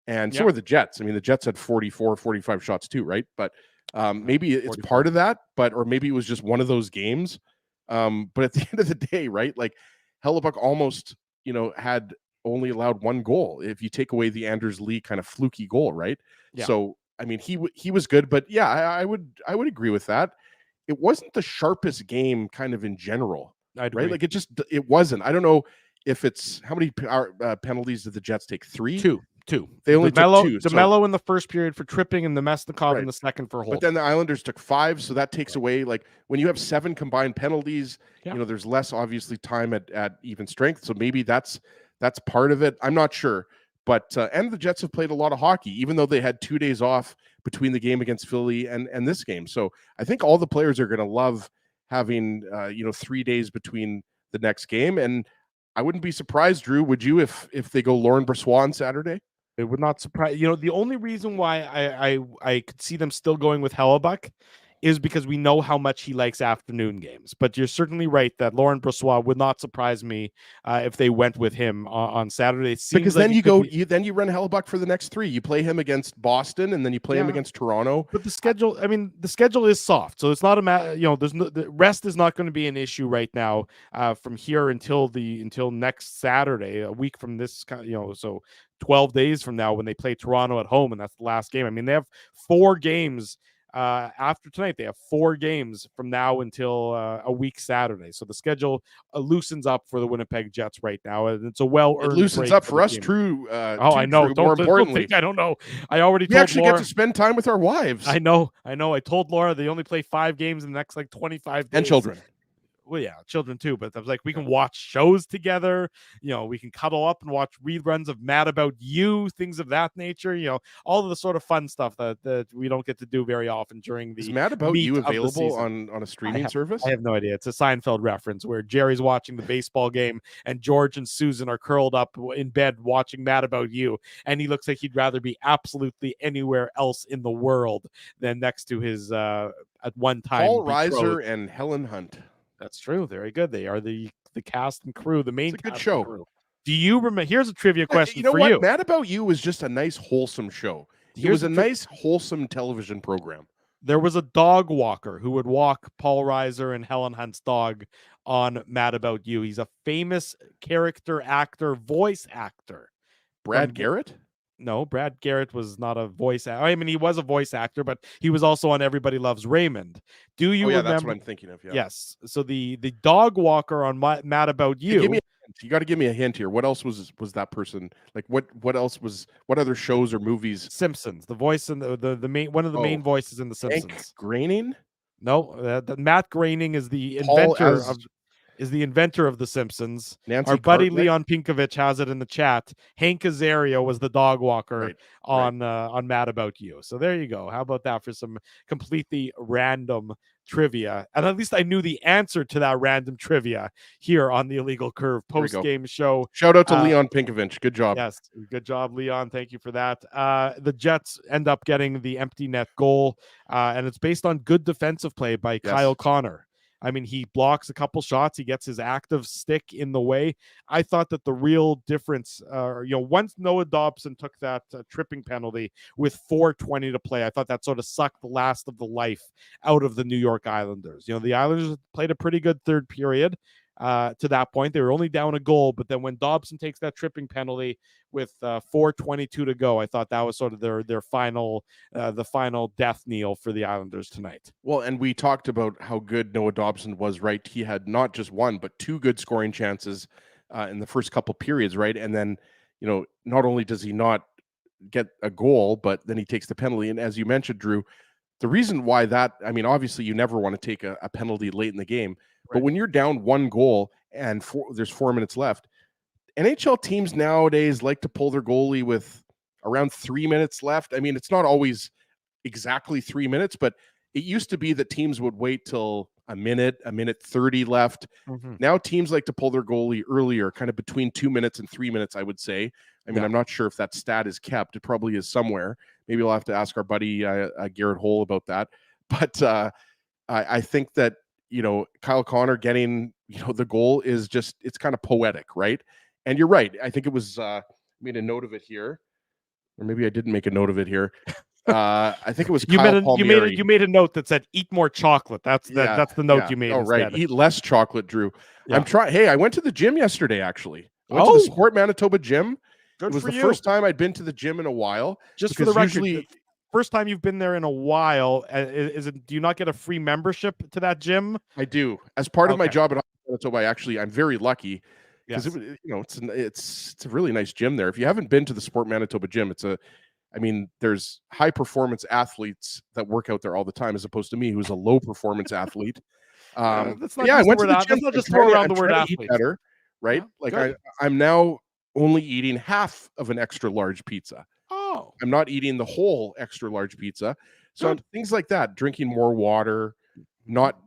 And so were the Jets. I mean, the Jets had 44, 45 shots too, right? But maybe it's 44. part of that, or maybe it was just one of those games. But at the end of the day, right? Like Hellebuck almost, had only allowed one goal if you take away the Anders Lee kind of fluky goal, right? Yeah. So I mean, he was good, but yeah, I would agree with that. It wasn't the sharpest game, kind of in general, I'd right? agree. Like it wasn't. I don't know if it's how many penalties did the Jets take? Two. They only took two. DeMello in the first period for tripping and the Mesnikov in the second for holding. But then the Islanders took 5, so that takes away, like when you have 7 combined penalties, there's less obviously time at even strength. So maybe that's part of it. I'm not sure. But and the Jets have played a lot of hockey, even though they had 2 days off between the game against Philly and this game. So I think all the players are going to love having 3 days between the next game. And I wouldn't be surprised, Drew, would you, if they go Laurent Brossoit on Saturday? It would not surprise. The only reason why I could see them still going with Hellebuck is because we know how much he likes afternoon games. But you're certainly right that Laurent Brossoit would not surprise me if they went with him on Saturday. Because then you run Hellebuck for the next 3. You play him against Boston, and then you play him against Toronto. But the schedule is soft, so it's not a matter. The rest is not going to be an issue right now from here until next Saturday, a week from this. So 12 days from now when they play Toronto at home, and that's the last game. I mean, they have 4 games. After tonight, they have 4 games from now until a week Saturday. So the schedule loosens up for the Winnipeg Jets right now, and it's a well-earned. It loosens up for us, True. I know. More importantly, I don't know. I already we actually get to spend time with our wives. I know. I told Laura they only play 5 games in the next 25 days. And children. Well, yeah, children too, but I was like, we can watch shows together. We can cuddle up and watch reruns of Mad About You, things of that nature. All of the sort of fun stuff that we don't get to do very often during the. Is Mad About You available on a streaming service? I have no idea. It's a Seinfeld reference where Jerry's watching the baseball game and George and Susan are curled up in bed watching Mad About You, and he looks like he'd rather be absolutely anywhere else in the world than next to his at one time Paul Reiser and Helen Hunt. That's true. Very good. They are the cast and crew, the main. It's a good show. Crew. Do you remember? Here's a trivia question you know for what? you. Mad About You was just a nice, wholesome show. It was a nice, wholesome television program. There was a dog walker who would walk Paul Reiser and Helen Hunt's dog on Mad About You. He's a famous character actor, voice actor. Brad Garrett? No, Brad Garrett was not a voice actor. I mean, he was a voice actor, but he was also on Everybody Loves Raymond. Do you remember? That's what I'm thinking of. Yeah. Yes. So the dog walker on Mad About You. You got to give me a hint here. What else was that person like? What else was? What other shows or movies? Simpsons. The voice and the main one of the main voices in the Simpsons. Hank Groening? No, Matt Groening is the inventor of the Simpsons. Nancy Our buddy Cartwright? Leon Pinkovich has it in the chat. Hank Azaria was the dog walker on Mad About You. So there you go. How about that for some completely random trivia? And at least I knew the answer to that random trivia here on the Illegal Curve post-game show. Shout out to Leon Pinkovich. Good job. Yes, good job, Leon. Thank you for that. The Jets end up getting the empty net goal, and it's based on good defensive play by Kyle Connor. I mean, he blocks a couple shots. He gets his active stick in the way. I thought that the real difference, once Noah Dobson took that tripping penalty with 4:20 to play, I thought that sort of sucked the last of the life out of the New York Islanders. The Islanders played a pretty good third period. To that point, they were only down a goal, but then when Dobson takes that tripping penalty with 4:22 to go, I thought that was sort of their final, the final death knell for the Islanders tonight. Well, and we talked about how good Noah Dobson was, right? He had not just 1, but 2 good scoring chances in the first couple periods, right? And then, not only does he not get a goal, but then he takes the penalty. And as you mentioned, Drew, the reason why obviously you never want to take a penalty late in the game. But when you're down 1 goal and there's 4 minutes left, NHL teams nowadays like to pull their goalie with around 3 minutes left. I mean, it's not always exactly 3 minutes, but it used to be that teams would wait till a minute 30 left. Now teams like to pull their goalie earlier, kind of between 2 minutes and 3 minutes, I would say. I mean, I'm not sure if that stat is kept. It probably is somewhere. Maybe we'll have to ask our buddy Garrett Hole about that. But I think that, Kyle Connor getting, the goal is just, it's kind of poetic, right? And you're right. I think it was, made a note of it here, or maybe I didn't make a note of it here. I think it was you Kyle made a note that said eat more chocolate. That's the note you made. Oh, right. Eat less chocolate, Drew. Yeah. I'm trying. Hey, I went to the gym yesterday, actually. I went to the Sport Manitoba gym. Good it was for the you. first time I'd been to the gym in a while. Just for the record, first time you've been there in a while. Is it? Do you not get a free membership to that gym? I do. As part of my job at Manitoba, I'm very lucky because it's a really nice gym there. If you haven't been to the Sport Manitoba gym, there's high performance athletes that work out there all the time, as opposed to me, who's a low performance athlete. I went to the gym. Let's just throw around the word athlete. Better, right? I'm now only eating half of an extra large pizza. Oh, I'm not eating the whole extra large pizza. So things like that, drinking more water, not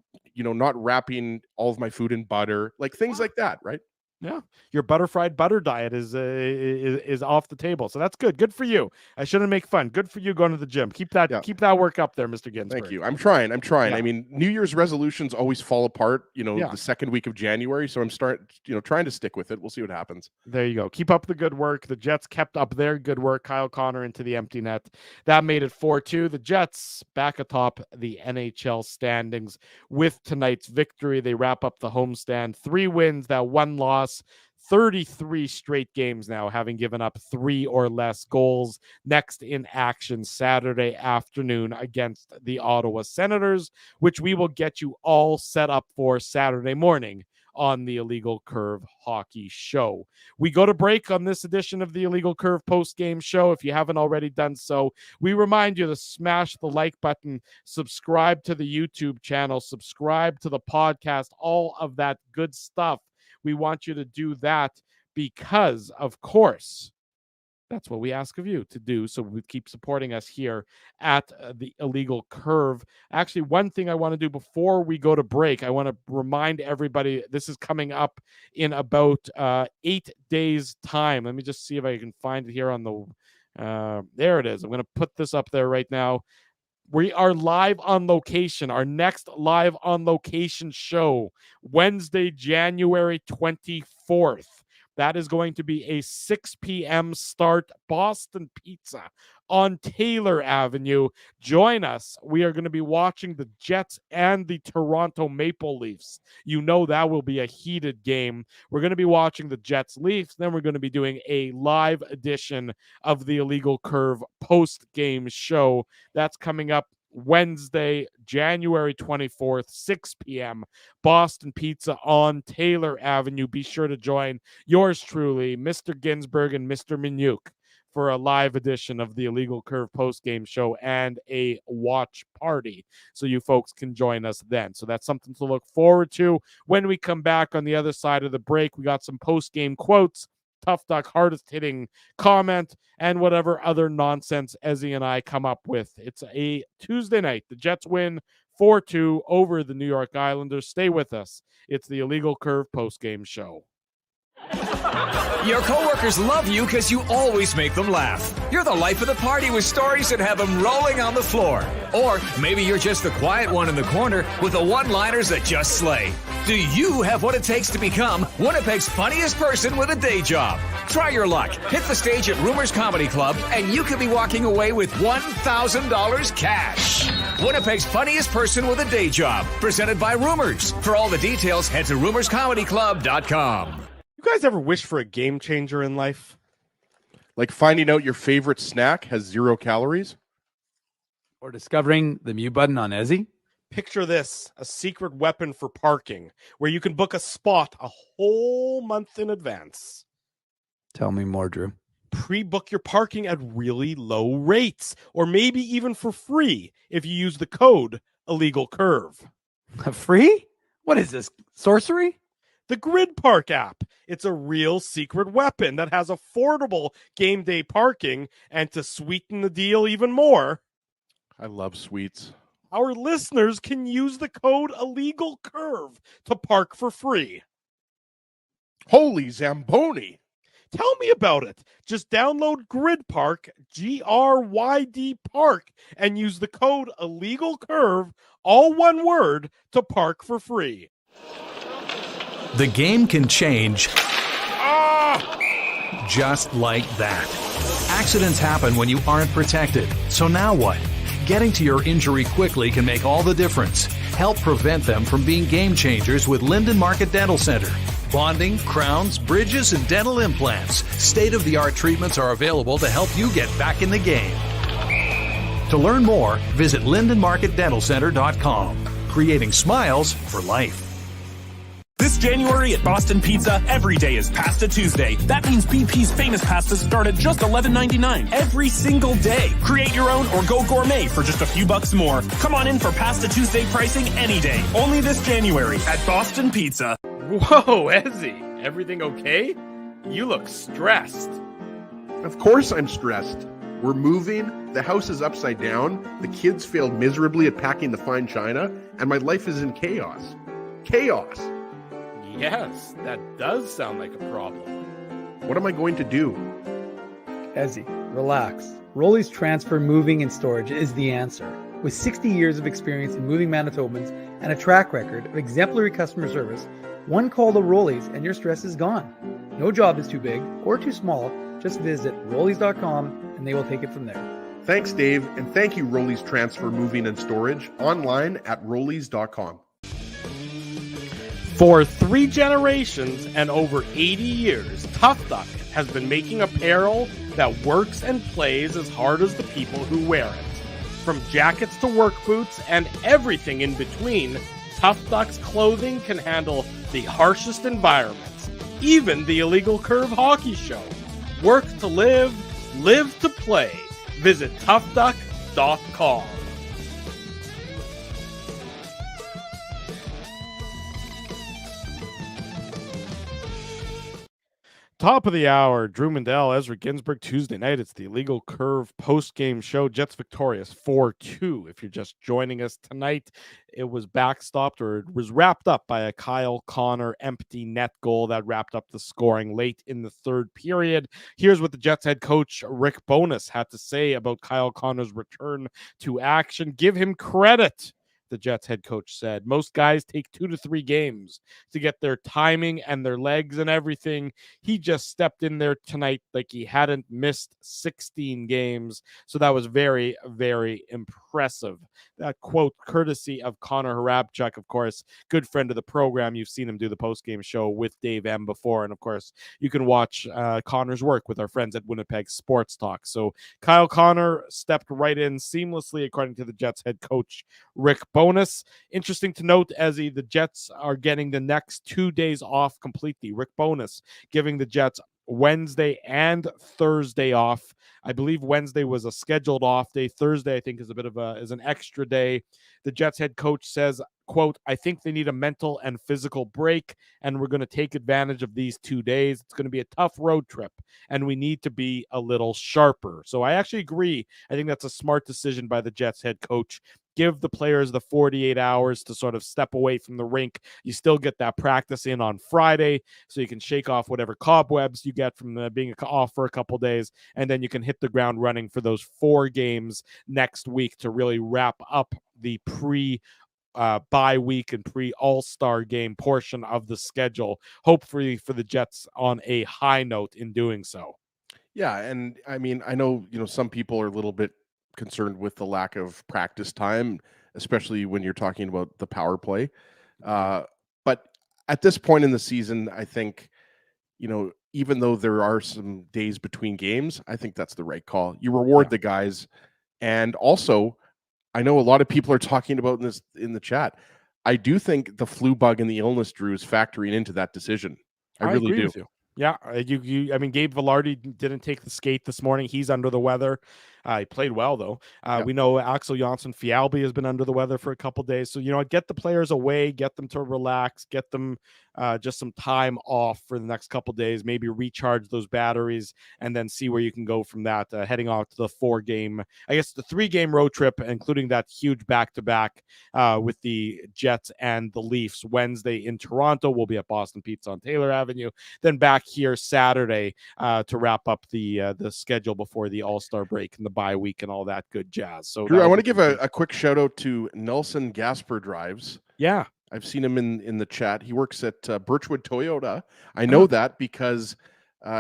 wrapping all of my food in butter, like things like that, right? Yeah, your butterfried butter diet is off the table, so that's good. Good for you. I shouldn't make fun. Good for you going to the gym. Keep that work up there, Mr. Ginsburg. Thank you. I'm trying. Yeah. I mean, New Year's resolutions always fall apart. The second week of January. So I'm trying to stick with it. We'll see what happens. There you go. Keep up the good work. The Jets kept up their good work. Kyle Connor into the empty net. That made it 4-2. The Jets back atop the NHL standings with tonight's victory. They wrap up the homestand. 3 wins, that 1 loss. 33 straight games now, having given up 3 or less goals. Next in action Saturday afternoon against the Ottawa Senators, which we will get you all set up for Saturday morning on the Illegal Curve Hockey Show. We go to break on this edition of the Illegal Curve post-game show. If you haven't already done so, we remind you to smash the like button, subscribe to the YouTube channel, subscribe to the podcast, all of that good stuff. We want you to do that because, of course, that's what we ask of you to do. So we keep supporting us here at the Illegal Curve. Actually, one thing I want to do before we go to break, I want to remind everybody this is coming up in about 8 days' time. Let me just see if I can find it here on the there it is. I'm going to put this up there right now. We are live on location. Our next live on location show, Wednesday, January 24th. That is going to be a 6 p.m. start. Boston Pizza on Taylor Avenue. Join us. We are going to be watching the Jets and the Toronto Maple Leafs. You know that will be a heated game. We're going to be watching the Jets Leafs. Then we're going to be doing a live edition of the Illegal Curve post-game show. That's coming up Wednesday, January 24th, 6 p.m. Boston Pizza on Taylor Avenue. Be sure to join yours truly, Mr. Ginsburg and Mr. Minuk, for a live edition of the Illegal Curve post-game show and a watch party. So you folks can join us then. So that's something to look forward to. When we come back on the other side of the break, we got some post-game quotes, Tough Duck hardest hitting comment, and whatever other nonsense Ezzy and I come up with. It's a Tuesday night. The Jets win 4-2 over the New York Islanders. Stay with us. It's the Illegal Curve post-game show. Your coworkers love you because you always make them laugh. You're the life of the party with stories that have them rolling on the floor. Or maybe you're just the quiet one in the corner with the one-liners that just slay. Do you have what it takes to become Winnipeg's funniest person with a day job? Try your luck. Hit the stage at Rumors Comedy Club, and you could be walking away with $1,000 cash. Winnipeg's funniest person with a day job. Presented by Rumors. For all the details, head to rumorscomedyclub.com. You guys ever wish for a game changer in life? Like finding out your favorite snack has 0 calories? Or discovering the mute button on Ezzy? Picture this, a secret weapon for parking, where you can book a spot a whole month in advance. Tell me more, Drew. Pre-book your parking at really low rates, or maybe even for free if you use the code Illegal Curve. Free? What is this, sorcery? The Grid Park app. It's a real secret weapon that has affordable game day parking, and to sweeten the deal even more, I love sweets. our listeners can use the code Illegal Curve to park for free. Holy Zamboni. Tell me about it. Just download Grid Park, GRYD Park, and use the code Illegal Curve, all one word, to park for free. The game can change just like that. Accidents happen when you aren't protected. So now what? Getting to your injury quickly can make all the difference. Help prevent them from being game changers with Linden Market Dental Center. Bonding, crowns, bridges, and dental implants. State-of-the-art treatments are available to help you get back in the game. To learn more, visit lindenmarketdentalcenter.com. Creating smiles for life. This January at Boston Pizza, every day is Pasta Tuesday. That means BP's famous pastas start at just $11.99 every single day. Create your own or go gourmet for just a few bucks more. Come on in for Pasta Tuesday pricing any day. Only this January at Boston Pizza. Whoa, Ezzy, everything okay? You look stressed. Of course I'm stressed. We're moving, the house is upside down, the kids failed miserably at packing the fine china, and my life is in chaos. Chaos! Yes, that does sound like a problem. What am I going to do? Ezzy, relax. Rolly's Transfer Moving and Storage is the answer. With 60 years of experience in moving Manitobans and a track record of exemplary customer service, one call to Rolly's and your stress is gone. No job is too big or too small. Just visit Rollies.com and they will take it from there. Thanks, Dave, and thank you, Rolly's Transfer Moving and Storage, online at Rollies.com. For 3 generations and over 80 years, Tough Duck has been making apparel that works and plays as hard as the people who wear it. From jackets to work boots and everything in between, Tough Duck's clothing can handle the harshest environments, even the Illegal Curve hockey show. Work to live, live to play. Visit toughduck.com. Top of the hour, Drew Mandel, Ezra Ginsburg, Tuesday night. It's the Illegal Curve post-game show. Jets victorious 4-2. If you're just joining us tonight, it was backstopped, or it was wrapped up by a Kyle Connor empty net goal that wrapped up the scoring late in the third period. Here's what the Jets head coach Rick Bowness had to say about Kyle Connor's return to action. Give him credit, the Jets head coach said. Most guys take 2 to 3 games to get their timing and their legs and everything. He just stepped in there tonight like he hadn't missed 16 games. So that was very, very impressive. That quote courtesy of Connor Harabchuk, of course, good friend of the program. You've seen him do the post-game show with Dave M before. And of course, you can watch Connor's work with our friends at Winnipeg Sports Talk. So Kyle Connor stepped right in seamlessly, according to the Jets head coach Rick Bonus. Interesting to note, Ezzy, the Jets are getting the next 2 days off completely. Rick Bonus giving the Jets Wednesday and Thursday off. I believe Wednesday was a scheduled off day. Thursday, I think, is an extra day. The Jets head coach says, quote, I think they need a mental and physical break, and we're going to take advantage of these 2 days. It's going to be a tough road trip, and we need to be a little sharper. So I actually agree. I think that's a smart decision by the Jets head coach. Give the players the 48 hours to sort of step away from the rink. You still get that practice in on Friday, so you can shake off whatever cobwebs you get from being off for a couple days, and then you can hit the ground running for those 4 games next week to really wrap up the bye week and pre-All-Star game portion of the schedule, hopefully for the Jets on a high note in doing so. Yeah, and I mean, I know, some people are a little bit concerned with the lack of practice time, especially when you're talking about the power play. But at this point in the season, I think, even though there are some days between games, I think that's the right call. You reward the guys. And also, I know a lot of people are talking about this in the chat. I do think the flu bug and the illness, Drew, is factoring into that decision. I really agree do. With you. Yeah, I mean, Gabe Velarde didn't take the skate this morning. He's under the weather. He played well, though. Yeah. We know Axel Jonsson Fialbi has been under the weather for a couple days. So, get the players away, get them to relax, get them just some time off for the next couple days, maybe recharge those batteries, and then see where you can go from that, heading off to the 3-game road trip, including that huge back-to-back with the Jets and the Leafs Wednesday in Toronto. We'll be at Boston Pizza on Taylor Avenue, then back here Saturday to wrap up the schedule before the All-Star break and the bye week and all that good jazz. So, Drew, I want to give a quick shout out to Nelson Gasper Drives. Yeah. I've seen him in the chat. He works at Birchwood Toyota. I know that because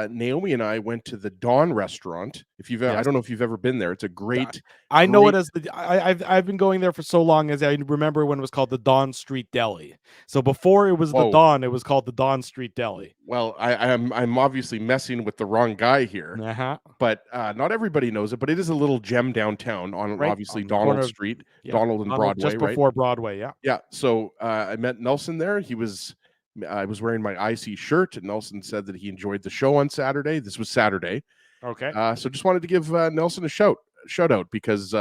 Naomi and I went to the Dawn restaurant. I don't know if you've ever been there. It's a great. I know it as I've been going there for so long, as I remember when it was called the Dawn Street Deli. So before it was the Dawn, it was called the Dawn Street Deli. Well, I'm obviously messing with the wrong guy here, but not everybody knows it. But it is a little gem downtown on obviously on Donald Street, Donald and Broadway, just before Broadway. Yeah. Yeah. So I met Nelson there. I was wearing my IC shirt, and Nelson said that he enjoyed the show on Saturday. This was Saturday. Okay. So just wanted to give Nelson a shout out because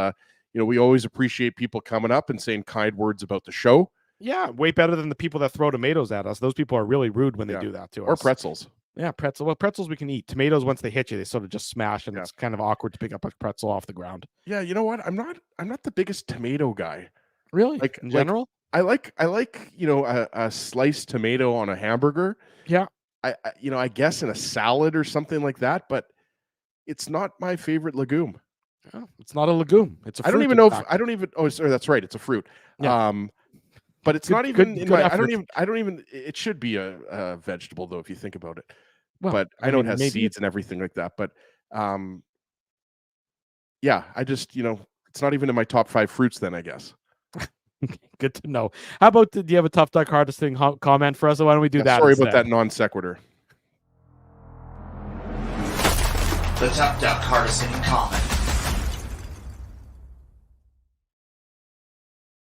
we always appreciate people coming up and saying kind words about the show. Yeah, way better than the people that throw tomatoes at us. Those people are really rude when they do that to us. Or pretzels. Yeah, pretzel. Well, pretzels we can eat. Tomatoes, once they hit you, they sort of just smash, and it's kind of awkward to pick up a pretzel off the ground. Yeah, you know what? I'm not the biggest tomato guy. Really? Like in general? I like a sliced tomato on a hamburger. Yeah. I guess in a salad or something like that, but it's not my favorite legume. Oh, it's not a legume. It's a fruit. I don't even know if Oh, sorry, that's right. It's a fruit. Yeah. But it's not even in my. I don't even. It should be a vegetable though, if you think about it. Well, but I know it has seeds and everything like that. But yeah, I just it's not even in my top 5 fruits. Then I guess. Good to know. How about do you have a Tough Duck Hardest Thing comment for us? Or why don't we do that? Sorry about that non sequitur. The Tough Duck Hardest Thing comment.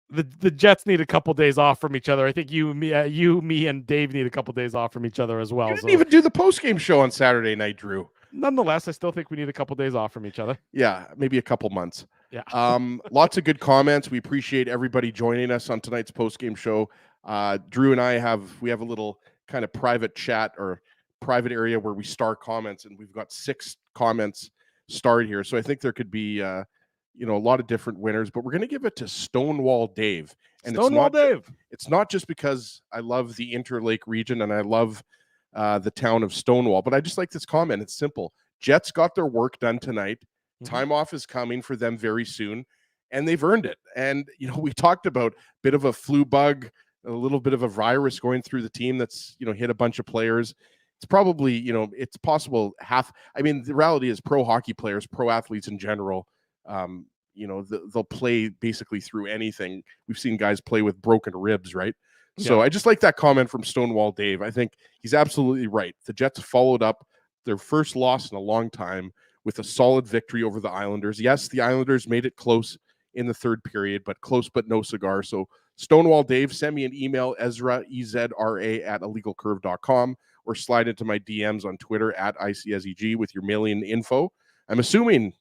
The Jets need a couple days off from each other. I think you, me, and Dave need a couple days off from each other as well. You didn't even do the post-game show on Saturday night, Drew. Nonetheless, I still think we need a couple days off from each other. Yeah, maybe a couple months. Yeah. Lots of good comments. We appreciate everybody joining us on tonight's post-game show. Drew and I have a little kind of private chat or private area where we star comments, and we've got 6 comments starred here. So I think there could be a lot of different winners, but we're going to give it to Stonewall Dave. And it's not just because I love the Interlake region and I love the town of Stonewall, but I just like this comment. It's simple. Jets got their work done tonight. Mm-hmm. Time off is coming for them very soon, and they've earned it. And, we talked about a bit of a flu bug, a little bit of a virus going through the team that's, hit a bunch of players. It's probably, it's possible the reality is pro hockey players, pro athletes in general, they'll play basically through anything. We've seen guys play with broken ribs, right? Yeah. So I just like that comment from Stonewall Dave. I think he's absolutely right. The Jets followed up their first loss in a long time with a solid victory over the Islanders. Yes, the Islanders made it close in the third period, but close but no cigar. So Stonewall Dave, send me an email, Ezra, EZRA @illegalcurve.com, or slide into my DMs on Twitter @ICSEG with your mailing info. I'm assuming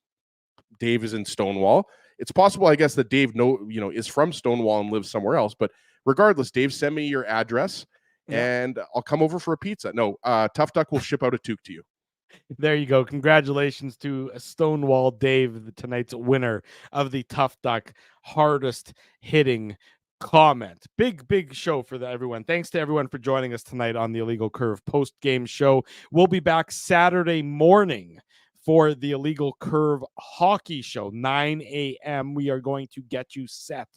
Dave is in Stonewall. It's possible, I guess, that Dave is from Stonewall and lives somewhere else. But regardless, Dave, send me your address and I'll come over for a pizza. No, Tough Duck will ship out a toque to you. There you go. Congratulations to Stonewall Dave, tonight's winner of the Tough Duck Hardest Hitting comment. Big show for everyone. Thanks to everyone for joining us tonight on the Illegal Curve post-game show. We'll be back Saturday morning for the Illegal Curve hockey show, 9 a.m. We are going to get you set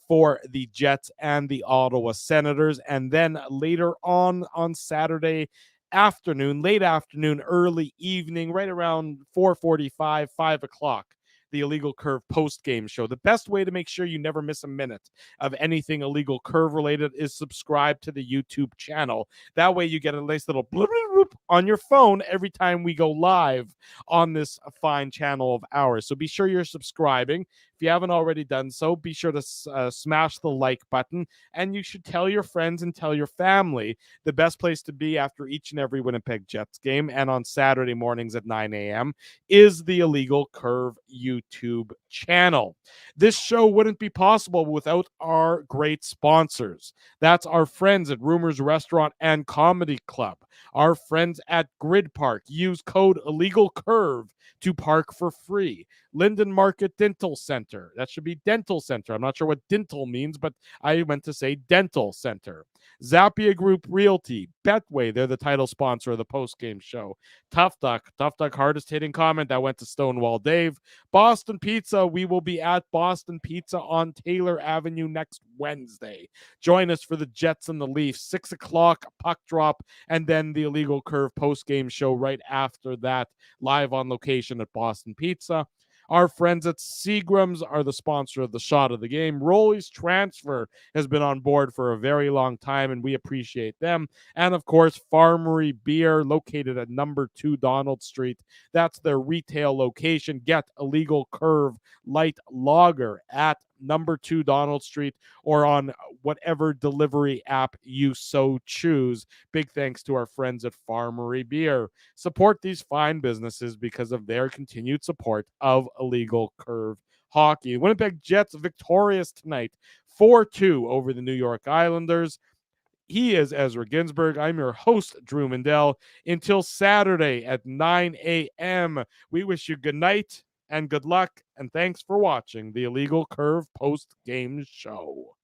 for the Jets and the Ottawa Senators. And then later on Saturday afternoon, late afternoon, early evening, right around 4:45, 5 o'clock, the Illegal Curve post-game show. The best way to make sure you never miss a minute of anything Illegal Curve related is subscribe to the YouTube channel. That way you get a nice little bloop on your phone every time we go live on this fine channel of ours. So be sure you're subscribing. If you haven't already done so, be sure to smash the like button, and you should tell your friends and tell your family. The best place to be after each and every Winnipeg Jets game and on Saturday mornings at 9 a.m. is the Illegal Curve YouTube channel. This show wouldn't be possible without our great sponsors. That's our friends at Rumors Restaurant and Comedy Club, our friends at Grid Park. Use code Illegal Curve to park for free. Linden Market Dental Center. That should be Dental Center. I'm not sure what dental means, but I meant to say Dental Center. Zappia Group Realty. Betway, they're the title sponsor of the post-game show. Tough Duck, hardest hitting comment, that went to Stonewall Dave. Boston Pizza, we will be at Boston Pizza on Taylor Avenue next Wednesday. Join us for the Jets and the Leafs, 6 o'clock puck drop, and then the Illegal Curve post-game show right after that, live on location at Boston Pizza. Our friends at Seagram's are the sponsor of the shot of the game. Rolly's Transfer has been on board for a very long time, and we appreciate them. And, of course, Farmery Beer, located at number 2 Donald Street. That's their retail location. Get Illegal Curve Light Lager at number 2 Donald Street or on whatever delivery app you so choose. Big thanks to our friends at Farmery Beer. Support these fine businesses because of their continued support of Illegal Curve Hockey. Winnipeg Jets victorious tonight, 4-2 over the New York Islanders. He is Ezra Ginsburg. I'm your host, Drew Mandel. Until Saturday at 9 a.m., we wish you good night and good luck, and thanks for watching the Illegal Curve post-game show.